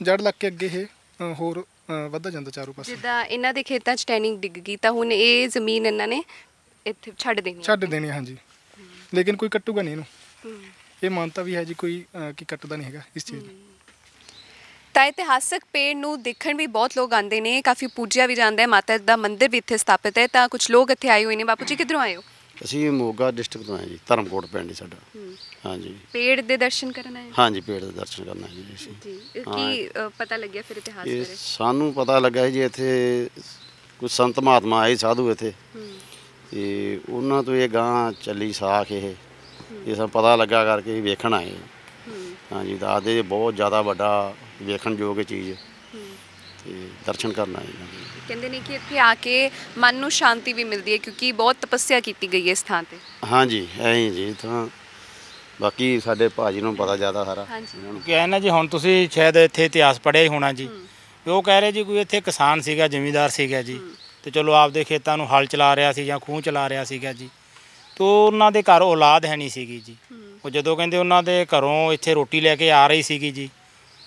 ਜੜ ਲੱਗ ਕੇ ਅੱਗੇ ਇਹ ਹੋਰ ਵੱਧਦਾ ਜਾਂਦਾ ਚਾਰੋਂ ਪਾਸੇ। ਜਿੱਦਾਂ ਇਹਨਾਂ ਦੇ ਖੇਤਾਂ 'ਚ ਟੈਨਿੰਗ ਡਿੱਗ ਗਈ ਤਾਂ ਹੁਣ ਇਹ ਜ਼ਮੀਨ ਇਹਨਾਂ ਨੇ ਇੱਥੇ ਛੱਡ ਦੇਣੀ? ਹਾਂਜੀ, ਲੇਕਿਨ ਕੋਈ ਕੱਟੂਗਾ ਨਹੀਂ ਇਹਨੂੰ। ਇਹ ਮਾਨਤਾ ਵੀ ਹੈ ਜੀ ਕੋਈ ਕਿ ਕੱਟਦਾ ਨਹੀਂ ਹੈਗਾ ਇਸ ਚੀਜ਼ ਨੂੰ। ਤਾਂ ਇਤਿਹਾਸਕ ਪੇੜ ਨੂੰ ਦੇਖਣ ਵੀ ਬਹੁਤ ਲੋਕ ਆਉਂਦੇ ਨੇ, ਕਾਫੀ ਪੂਜਿਆ ਵੀ ਜਾਂਦਾ ਹੈ। ਮਾਤਾ ਦਾ ਮੰਦਿਰ ਵੀ ਇੱਥੇ ਸਥਾਪਿਤ ਹੈ। ਤਾਂ ਕੁਝ ਲੋਕ ਇੱਥੇ ਆਏ ਹੋਏ ਨੇ। ਬਾਪੂ ਜੀ ਕਿੱਧਰੋਂ ਆਏ ਹੋ? ਅਸੀਂ ਮੋਗਾ ਡਿਸਟ੍ਰਿਕਟ ਤੋਂ ਆਏ ਜੀ, ਧਰਮਕੋਟ ਪਿੰਡ ਹੀ ਸਾਡਾ। ਹਾਂਜੀ, ਪੇੜ ਦੇ ਦਰਸ਼ਨ ਕਰਨ ਆਏ? ਹਾਂਜੀ, ਪੇੜ ਦੇ ਦਰਸ਼ਨ ਕਰਨ ਆਏ ਜੀ ਅਸੀਂ। ਕੀ ਪਤਾ ਲੱਗਿਆ ਫਿਰ ਇਤਿਹਾਸ ਬਾਰੇ? ਸਾਨੂੰ ਪਤਾ ਲੱਗਾ ਜੀ ਇੱਥੇ ਕੁਝ ਸੰਤ ਮਹਾਤਮਾ ਆਏ, ਸਾਧੂ ਇੱਥੇ, ਤੇ ਉਹਨਾਂ ਤੋਂ ਇਹ ਗਾਂ ਚੱਲੀ ਸਾਖ ਇਹ ਸਾਨੂੰ ਪਤਾ ਲੱਗਾ ਕਰਕੇ ਵੇਖਣ ਆਏ। हाँ जी ਦੱਸਦੇ बहुत ज़्यादा ਵੱਡਾ ਵੇਖਣਯੋਗ ਚੀਜ਼ ਤੇ ਦਰਸ਼ਨ ਕਰਨ ਆਏ ਨੇ। ਕਹਿੰਦੇ ਨੇ ਕਿ ਇੱਥੇ ਆ ਕੇ ਮਨ ਨੂੰ ਸ਼ਾਂਤੀ ਵੀ ਮਿਲਦੀ ਹੈ ਕਿਉਂਕਿ ਬਹੁਤ ਤਪੱਸਿਆ ਕੀਤੀ ਗਈ ਹੈ ਇਸ ਥਾਂ ਤੇ। हाँ जी ਐਂ ਜੀ ਤਾਂ ਬਾਕੀ ਸਾਡੇ ਭਾਜੀ ਨੂੰ ਪਤਾ ਜ਼ਿਆਦਾ ਸਾਰਾ ਹਾਂਜੀ। ਇਹਨਾਂ ਨੂੰ। ਕਿ ਹੈ ਨਾ ਜੀ, ਹੁਣ ਤੁਸੀਂ ਸ਼ਾਇਦ ਇੱਥੇ ਇਤਿਹਾਸ ਪੜ੍ਹਿਆ ਹੀ ਹੋਣਾ ਜੀ, ਵੀ ਉਹ ਕਹਿ ਰਹੇ ਜੀ ਕੋਈ ਇੱਥੇ ਕਿਸਾਨ ਸੀਗਾ, ਜ਼ਿਮੀਂਦਾਰ ਸੀਗਾ ਜੀ, ਤੇ ਚਲੋ ਆਪਦੇ ਖੇਤਾਂ ਨੂੰ ਹਲ ਚਲਾ ਰਿਹਾ ਸੀ ਜਾਂ ਖੂਹ ਚਲਾ ਰਿਹਾ ਸੀਗਾ ਜੀ, ਤੋ ਉਹਨਾਂ ਦੇ ਘਰ ਔਲਾਦ ਹੈ ਨਹੀਂ ਸੀਗੀ ਜੀ। ਉਹ ਜਦੋਂ ਕਹਿੰਦੇ ਉਹਨਾਂ ਦੇ ਘਰੋਂ ਇੱਥੇ ਰੋਟੀ ਲੈ ਕੇ ਆ ਰਹੀ ਸੀਗੀ ਜੀ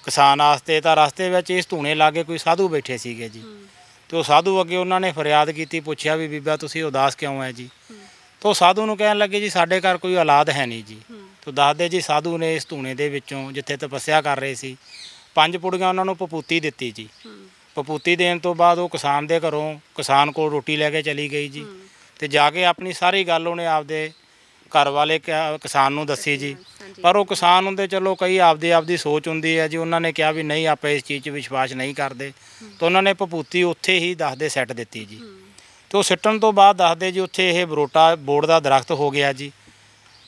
ਕਿਸਾਨ ਵਾਸਤੇ, ਤਾਂ ਰਸਤੇ ਵਿੱਚ ਇਸ ਧੂਣੇ ਲਾਗੇ ਕੋਈ ਸਾਧੂ ਬੈਠੇ ਸੀਗੇ ਜੀ, ਤੇ ਉਹ ਸਾਧੂ ਅੱਗੇ ਉਹਨਾਂ ਨੇ ਫਰਿਆਦ ਕੀਤੀ, ਪੁੱਛਿਆ ਵੀ ਬੀਬਾ ਤੁਸੀਂ ਉਦਾਸ ਕਿਉਂ ਹੈ ਜੀ, ਤਾਂ ਉਹ ਸਾਧੂ ਨੂੰ ਕਹਿਣ ਲੱਗੇ ਜੀ ਸਾਡੇ ਘਰ ਕੋਈ ਔਲਾਦ ਹੈ ਨਹੀਂ ਜੀ। ਤੋ ਦੱਸਦੇ ਜੀ ਸਾਧੂ ਨੇ ਇਸ ਧੂਣੇ ਦੇ ਵਿੱਚੋਂ ਜਿੱਥੇ ਤਪੱਸਿਆ ਕਰ ਰਹੇ ਸੀ 5 ਪੁੜੀਆਂ ਉਹਨਾਂ ਨੂੰ ਪਪੂਤੀ ਦਿੱਤੀ ਜੀ। ਪਪੂਤੀ ਦੇਣ ਤੋਂ ਬਾਅਦ ਉਹ ਕਿਸਾਨ ਦੇ ਘਰੋਂ ਕਿਸਾਨ ਕੋਲ ਰੋਟੀ ਲੈ ਕੇ ਚਲੀ ਗਈ ਜੀ, ਤੇ ਜਾ ਕੇ ਆਪਣੀ ਸਾਰੀ ਗੱਲ ਉਹਨੇ ਆਪਦੇ ਘਰ ਵਾਲੇ ਕਿਸਾਨ ਨੂੰ ਦੱਸੀ ਜੀ। ਪਰ ਉਹ ਕਿਸਾਨ ਹੁੰਦੇ ਚਲੋ ਕਈ ਆਪਦੀ ਸੋਚ ਹੁੰਦੀ ਹੈ ਜੀ, ਉਹਨਾਂ ਨੇ ਕਿਹਾ ਵੀ ਨਹੀਂ ਆਪਾਂ ਇਸ ਚੀਜ਼ 'ਚ ਵਿਸ਼ਵਾਸ ਨਹੀਂ ਕਰਦੇ, ਤਾਂ ਉਹਨਾਂ ਨੇ ਪਪੂਤੀ ਉੱਥੇ ਹੀ ਦੱਸਦੇ ਸੱਟ ਦਿੱਤੀ ਜੀ। ਤੇ ਉਹ ਸਿੱਟਣ ਤੋਂ ਬਾਅਦ ਦੱਸਦੇ ਜੀ ਉੱਥੇ ਇਹ ਬਰੋਟਾ ਬੋੜ ਦਾ ਦਰਖਤ ਹੋ ਗਿਆ ਜੀ।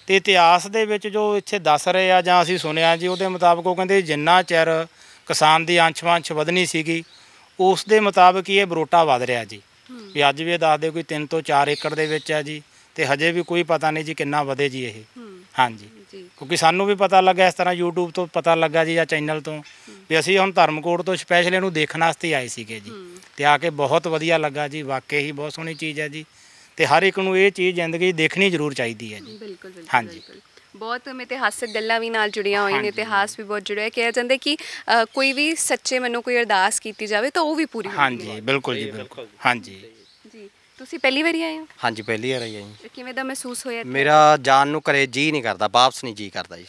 ਤੇ ਇਤਿਹਾਸ ਦੇ ਵਿੱਚ ਜੋ ਇੱਥੇ ਦੱਸ ਰਹੇ ਆ ਜਾਂ ਅਸੀਂ ਸੁਣਿਆ ਜੀ, ਉਹਦੇ ਮੁਤਾਬਕ ਉਹ ਕਹਿੰਦੇ ਜਿੰਨਾ ਚਿਰ ਕਿਸਾਨ ਦੀ ਅੰਸ਼-ਵੰਸ਼ ਵਧਣੀ ਸੀਗੀ ਉਸ ਦੇ ਮੁਤਾਬਕ ਹੀ ਇਹ ਬਰੋਟਾ ਵਧ ਰਿਹਾ ਜੀ। ਵੀ ਅੱਜ ਵੀ ਇਹ ਦੱਸਦੇ ਕੋਈ 3 ਤੋਂ 4 ਏਕੜ ਦੇ ਵਿੱਚ ਹੈ ਜੀ, ਤੇ ਹਜੇ ਵੀ ਕੋਈ ਪਤਾ ਨਹੀਂ ਜੀ ਕਿੰਨਾ ਵਧੇ ਜੀ ਇਹ। ਹਾਂਜੀ, ਕਿਉਂਕਿ ਸਾਨੂੰ ਵੀ ਪਤਾ ਲੱਗਾ ਇਸ ਤਰ੍ਹਾਂ YouTube ਤੋਂ ਪਤਾ ਲੱਗਾ ਜੀ, ਜਾਂ ਚੈਨਲ ਤੋਂ, ਵੀ ਅਸੀਂ ਹੁਣ ਧਰਮਕੋਟ ਤੋਂ ਸਪੈਸ਼ਲ ਇਹਨੂੰ ਦੇਖਣ ਵਾਸਤੇ ਆਏ ਸੀਗੇ ਜੀ, ਤੇ ਆ ਕੇ ਬਹੁਤ ਵਧੀਆ ਲੱਗਾ ਜੀ। ਵਾਕਈ ਹੀ ਬਹੁਤ ਸੋਹਣੀ ਚੀਜ਼ ਹੈ ਜੀ, ਤੇ ਹਰ ਇੱਕ ਨੂੰ ਇਹ ਚੀਜ਼ ਜ਼ਿੰਦਗੀ ਦੇਖਣੀ ਜ਼ਰੂਰ ਚਾਹੀਦੀ ਹੈ ਜੀ। ਬਿਲਕੁਲ ਬਿਲਕੁਲ। ਹਾਂਜੀ। ਬਹੁਤ ਇਤਿਹਾਸਕ ਗੱਲਾਂ ਵੀ ਨਾਲ ਜੁੜੀਆਂ ਹੋਈਆਂ ਨੇ, ਇਤਿਹਾਸ ਵੀ ਬਹੁਤ ਜੁੜਿਆ। ਕਿਹਾ ਜਾਂਦਾ ਕਿ ਕੋਈ ਵੀ ਸੱਚੇ ਮਨੋਂ ਕੋਈ ਅਰਦਾਸ ਕੀਤੀ ਜਾਵੇ ਤਾਂ ਉਹ ਵੀ ਪੂਰੀ ਹੁੰਦੀ ਹੈ। ਹਾਂਜੀ ਬਿਲਕੁਲ ਜੀ, ਬਿਲਕੁਲ। ਹਾਂਜੀ ਜੀ, ਤੁਸੀਂ ਪਹਿਲੀ ਵਾਰੀ ਆਏ ਹੋ? ਹਾਂਜੀ ਪਹਿਲੀ ਵਾਰ ਆਈ ਹਾਂ ਜੀ। ਕਿਵੇਂ ਦਾ ਮਹਿਸੂਸ ਹੋਇਆ ਇੱਥੇ? ਮੇਰਾ ਜਾਣ ਨੂੰ ਘਰੇ ਜੀ ਨਹੀਂ ਕਰਦਾ, ਵਾਪਸ ਨਹੀਂ ਜੀ ਕਰਦਾ ਜੀ।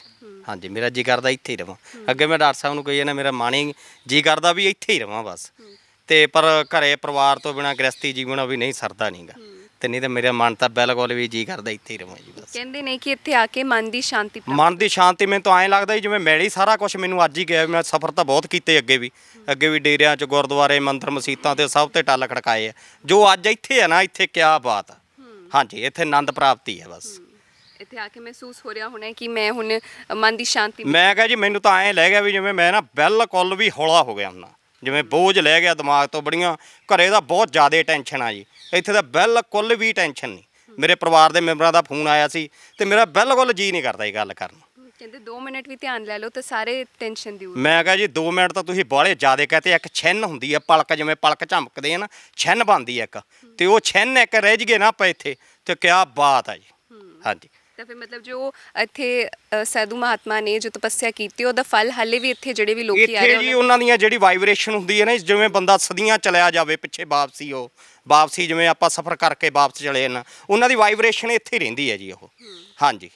ਹਾਂਜੀ, ਮੇਰਾ ਜੀ ਕਰਦਾ ਇੱਥੇ ਹੀ ਰਵਾਂ। ਅੱਗੇ ਮੈਂ ਡਾਕਟਰ ਸਾਹਿਬ ਨੂੰ ਕਹੀ ਜਾਂਦਾ ਮੇਰਾ ਮਾਣੀ ਜੀ ਕਰਦਾ ਵੀ ਇੱਥੇ ਹੀ ਰਵਾਂ ਬਸ, ਤੇ ਪਰ ਘਰੇ ਪਰਿਵਾਰ ਤੋਂ ਬਿਨਾਂ ਗ੍ਰਸਤੀ ਜੀਵਨ ਵੀ ਨਹੀਂ ਸਰਦਾ ਨਹੀਂਗਾ, ਤੇ ਨਹੀਂ ਤਾਂ ਮੇਰਾ ਮਨ ਤਾਂ ਬਿਲਕੁਲ ਵੀ ਜੀ ਕਰਦਾ ਇੱਥੇ ਹੀ ਰਵਾਂ ਜੀ ਬਸ। ਕਹਿੰਦੇ ਨੇ ਕਿ ਇੱਥੇ ਆ ਕੇ ਮਨ ਦੀ ਸ਼ਾਂਤੀ ਮਨ ਦੀ ਸ਼ਾਂਤੀ ਮੈਨੂੰ ਤਾਂ ਐਂ ਲੱਗਦਾ ਜੀ ਜਿਵੇਂ ਮਿਲ ਹੀ ਸਾਰਾ ਕੁਝ ਮੈਨੂੰ ਅੱਜ ਹੀ ਗਿਆ। ਮੈਂ ਸਫ਼ਰ ਤਾਂ ਬਹੁਤ ਕੀਤੇ ਅੱਗੇ ਵੀ ਡੇਰਿਆਂ 'ਚ, ਗੁਰਦੁਆਰੇ, ਮੰਦਰ, ਮਸੀਤਾਂ ਤੇ ਸਭ ਤੇ ਟੱਲ ਖੜਕਾਏ ਆ। ਜੋ ਅੱਜ ਇੱਥੇ ਹੈ ਨਾ, ਇੱਥੇ ਕਿਆ ਬਾਤ ਆ। ਹਾਂਜੀ, ਇੱਥੇ ਆਨੰਦ ਪ੍ਰਾਪਤੀ ਹੈ ਬਸ। ਇੱਥੇ ਆ ਕੇ ਮਹਿਸੂਸ ਹੋ ਰਿਹਾ ਹੋਣਾ ਕਿ ਮੈਂ ਹੁਣ ਮਨ ਦੀ ਸ਼ਾਂਤੀ। ਮੈਂ ਕਿਹਾ ਜੀ ਮੈਨੂੰ ਤਾਂ ਐਂ ਲੈ ਗਿਆ ਵੀ ਜਿਵੇਂ ਮੈਂ ਨਾ ਬਿਲਕੁਲ ਵੀ ਹੌਲਾ ਹੋ ਗਿਆ ਹੁੰਦਾ, ਜਿਵੇਂ ਬੋਝ ਲੈ ਗਿਆ ਦਿਮਾਗ ਤੋਂ। ਬੜੀਆਂ ਘਰੇ ਦਾ ਬਹੁਤ ਜ਼ਿਆਦਾ ਟੈਨਸ਼ਨ ਆ ਜੀ, ਇੱਥੇ ਤਾਂ ਬਿਲਕੁਲ ਵੀ ਟੈਨਸ਼ਨ ਨਹੀਂ। ਮੇਰੇ ਪਰਿਵਾਰ ਦੇ ਮੈਂਬਰਾਂ ਦਾ ਫੋਨ ਆਇਆ ਸੀ ਤੇ ਮੇਰਾ ਬਿਲਕੁਲ ਜੀ ਨਹੀਂ ਕਰਦਾ ਇਹ ਗੱਲ ਕਰਨ। ਕਹਿੰਦੇ 2 ਮਿੰਟ ਵੀ ਧਿਆਨ ਲੈ ਲਓ ਤਾਂ ਸਾਰੇ ਟੈਨਸ਼ਨ ਦੂਰ। ਮੈਂ ਕਿਹਾ ਜੀ 2 ਮਿੰਟ ਤਾਂ ਤੁਸੀਂ ਬਾਹਲੇ ਜ਼ਿਆਦਾ ਕਹਤੇ। ਇੱਕ ਛਿੰਨ ਹੁੰਦੀ ਆ ਪਲਕ, ਜਿਵੇਂ ਪਲਕ ਝਮਕਦੇ ਆ ਨਾ, ਛਿੰਨ ਬਣਦੀ ਆ ਇੱਕ, ਤੇ ਉਹ ਛਿੰਨ ਇੱਕ ਰਹਿ ਜਗੇ ਨਾ ਆਪਾਂ ਇੱਥੇ, ਤੇ ਕਿਆ ਬਾਤ ਆ ਜੀ। ਹਾਂਜੀ, ਤਾਂ ਫਿਰ ਮਤਲਬ ਜੋ ਇੱਥੇ ਸਾਧੂ ਮਹਾਤਮਾ ਨੇ ਜੋ ਤਪੱਸਿਆ ਕੀਤੀ ਉਹਦਾ ਫਲ ਹਾਲੇ ਵੀ ਇੱਥੇ ਜਿਹੜੇ ਵੀ ਲੋਕੀ ਆ ਰਹੇ ਜੀ ਉਹਨਾਂ ਦੀਆਂ ਜਿਹੜੀ ਵਾਈਬ੍ਰੇਸ਼ਨ ਹੁੰਦੀ ਹੈ ਨਾ, ਜਿਵੇਂ ਬੰਦਾ ਸਦੀਆਂ ਚਲਿਆ ਜਾਵੇ ਪਿੱਛੇ ਵਾਪਸੀ ਜਿਵੇਂ ਆਪਾਂ ਸਫ਼ਰ ਕਰਕੇ ਵਾਪਸ ਚਲੇ ਜਾਣਾ, ਉਹਨਾਂ ਦੀ ਵਾਈਬ੍ਰੇਸ਼ਨ ਇੱਥੇ ਰਹਿੰਦੀ ਹੈ ਜੀ ਉਹ। ਹਾਂਜੀ,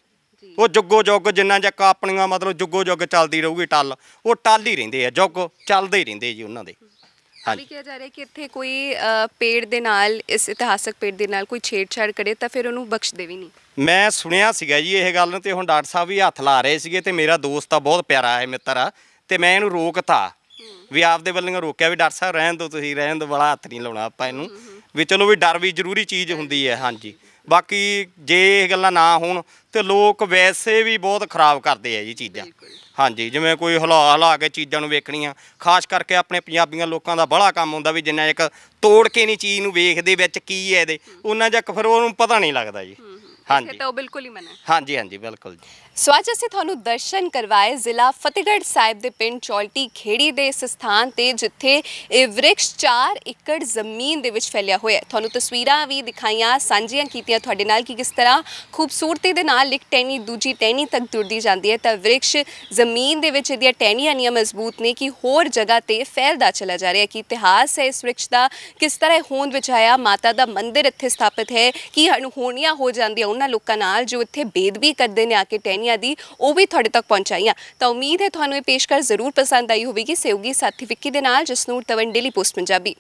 ਉਹ ਜੁੱਗੋ ਜੁੱਗ ਜਿੰਨਾ ਚੱਕ ਆਪਣੀਆਂ ਮਤਲਬ ਜੁੱਗੋ ਜੁੱਗ ਚੱਲਦੀ ਰਹੂਗੀ ਟੱਲ, ਉਹ ਟੱਲ ਹੀ ਰਹਿੰਦੇ ਆ, ਜੁੱਗ ਚੱਲਦੇ ਹੀ ਰਹਿੰਦੇ ਜੀ ਉਹਨਾਂ ਦੇ। ਹਾਂਜੀ, ਕਿਹਾ ਜਾ ਰਿਹਾ ਕਿ ਇੱਥੇ ਕੋਈ ਪੇੜ ਦੇ ਨਾਲ, ਇਸ ਇਤਿਹਾਸਕ ਪੇੜ ਦੇ ਨਾਲ ਕੋਈ ਛੇੜਛਾੜ ਕਰੇ ਤਾਂ ਫਿਰ ਉਹਨੂੰ ਬਖਸ਼ਦੇ ਵੀ ਨਹੀਂ। ਮੈਂ ਸੁਣਿਆ ਸੀਗਾ ਜੀ ਇਹ ਗੱਲ ਨੂੰ, ਤੇ ਹੁਣ ਡਾਕਟਰ ਸਾਹਿਬ ਵੀ ਹੱਥ ਲਾ ਰਹੇ ਸੀਗੇ, ਤੇ ਮੇਰਾ ਦੋਸਤ ਆ ਬਹੁਤ ਪਿਆਰਾ ਹੈ, ਮਿੱਤਰ ਆ, ਤੇ ਮੈਂ ਇਹਨੂੰ ਰੋਕਤਾ ਵੀ ਆਪਦੇ ਵੱਲੋਂ ਰੋਕਿਆ ਵੀ ਡਾਕਟਰ ਸਾਹਿਬ ਰਹਿਣ ਦਿਓ, ਤੁਸੀਂ ਰਹਿਣ ਦਿਓ, ਬੜਾ ਹੱਥ ਨਹੀਂ ਲਾਉਣਾ ਆਪਾਂ ਇਹਨੂੰ, ਵੀ ਚਲੋ ਵੀ ਡਰ ਵੀ ਜ਼ਰੂਰੀ ਚੀਜ਼ ਹੁੰਦੀ ਹੈ। ਹਾਂਜੀ, ਬਾਕੀ ਜੇ ਇਹ ਗੱਲਾਂ ਨਾ ਹੋਣ ਤੇ ਲੋਕ ਵੈਸੇ ਵੀ ਬਹੁਤ ਖਰਾਬ ਕਰਦੇ ਆ ਜੀ ਚੀਜ਼ਾਂ। ਹਾਂਜੀ, ਜਿਵੇਂ ਕੋਈ ਹਿਲਾ ਕੇ ਚੀਜ਼ਾਂ ਨੂੰ ਵੇਖਣੀਆਂ, ਖਾਸ ਕਰਕੇ ਆਪਣੇ ਪੰਜਾਬੀਆਂ ਲੋਕਾਂ ਦਾ ਬੜਾ ਕੰਮ ਹੁੰਦਾ ਵੀ ਜਿੰਨਾ ਇੱਕ ਤੋੜ ਕੇ ਨਹੀਂ ਚੀਜ਼ ਨੂੰ ਵੇਖਦੇ ਵਿੱਚ ਕੀ ਹੈ ਇਹਦੇ, ਉਹਨਾਂ ਜਿਹਾ ਫਿਰ ਉਹਨੂੰ ਪਤਾ ਨਹੀਂ ਲੱਗਦਾ ਜੀ। ਹਾਂਜੀ, ਤਾਂ ਉਹ ਬਿਲਕੁਲ ਹੀ ਮਨਾ। ਹਾਂਜੀ ਹਾਂਜੀ ਬਿਲਕੁਲ ਜੀ। ਸੋ ਅੱਜ ਅਸੀਂ ਤੁਹਾਨੂੰ ਦਰਸ਼ਨ ਕਰਵਾਏ ਜ਼ਿਲ੍ਹਾ ਫਤਿਹਗੜ੍ਹ ਸਾਹਿਬ ਦੇ ਪਿੰਡ ਚੌਲਟੀ ਖੇੜੀ ਦੇ ਇਸ ਸਥਾਨ ਤੇ, ਜਿੱਥੇ ਇਹ ਵ੍ਰਿਕਸ਼ 4 ਏਕੜ ਜ਼ਮੀਨ ਦੇ ਵਿੱਚ ਫੈਲਿਆ ਹੋਇਆ ਹੈ। ਤੁਹਾਨੂੰ ਤਸਵੀਰਾਂ ਵੀ ਦਿਖਾਈਆਂ, ਸਾਂਝੀਆਂ ਕੀਤੀਆਂ ਤੁਹਾਡੇ ਨਾਲ ਕਿ ਕਿਸ ਤਰ੍ਹਾਂ ਖੂਬਸੂਰਤੀ ਦੇ ਨਾਲ ਇੱਕ ਟਹਿਣੀ ਦੂਜੀ ਟਹਿਣੀ ਤੱਕ ਤੁਰਦੀ ਜਾਂਦੀ ਹੈ, ਤਾਂ ਵ੍ਰਿਕਸ਼ ਜ਼ਮੀਨ ਦੇ ਵਿੱਚ ਇਹਦੀਆਂ ਟਹਿਣੀਆਂ ਇੰਨੀਆਂ ਮਜ਼ਬੂਤ ਨੇ ਕਿ ਹੋਰ ਜਗ੍ਹਾ ਤੇ ਫੈਲਦਾ ਚਲਾ ਜਾ ਰਿਹਾ। ਕਿ ਇਤਿਹਾਸ ਹੈ ਇਸ ਵ੍ਰਿਕਸ਼ ਦਾ, ਕਿਸ ਤਰ੍ਹਾਂ ਹੋਂਦ ਵਿੱਚ ਆਇਆ, ਮਾਤਾ ਦਾ ਮੰਦਿਰ ਇੱਥੇ ਸਥਾਪਿਤ ਹੈ, ਕਿ ਅਣਹੋਣੀਆਂ ਹੋ ਜਾਂਦੀਆਂ ਉਹਨਾਂ ਲੋਕਾਂ ਨਾਲ ਜੋ ਇੱਥੇ ਬੇਦਬੀ ਕਰਦੇ ਨੇ ਆ ਕੇ ਟਹਿਣੀਆਂ ਦੀ, ਉਹ ਵੀ ਤੁਹਾਡੇ ਤੱਕ ਪਹੁੰਚਾਈਆਂ। ਤਾਂ ਉਮੀਦ ਹੈ ਤੁਹਾਨੂੰ ਇਹ ਪੇਸ਼ਕਸ਼ ਜ਼ਰੂਰ ਪਸੰਦ ਆਈ ਹੋਵੇਗੀ। ਸਹਿਯੋਗੀ ਸਾਥੀ ਵਿੱਕੀ ਦੇ ਨਾਲ ਜਸਨੂਰ ਤਵਨ, ਡੇਲੀ ਪੋਸਟ ਪੰਜਾਬੀ।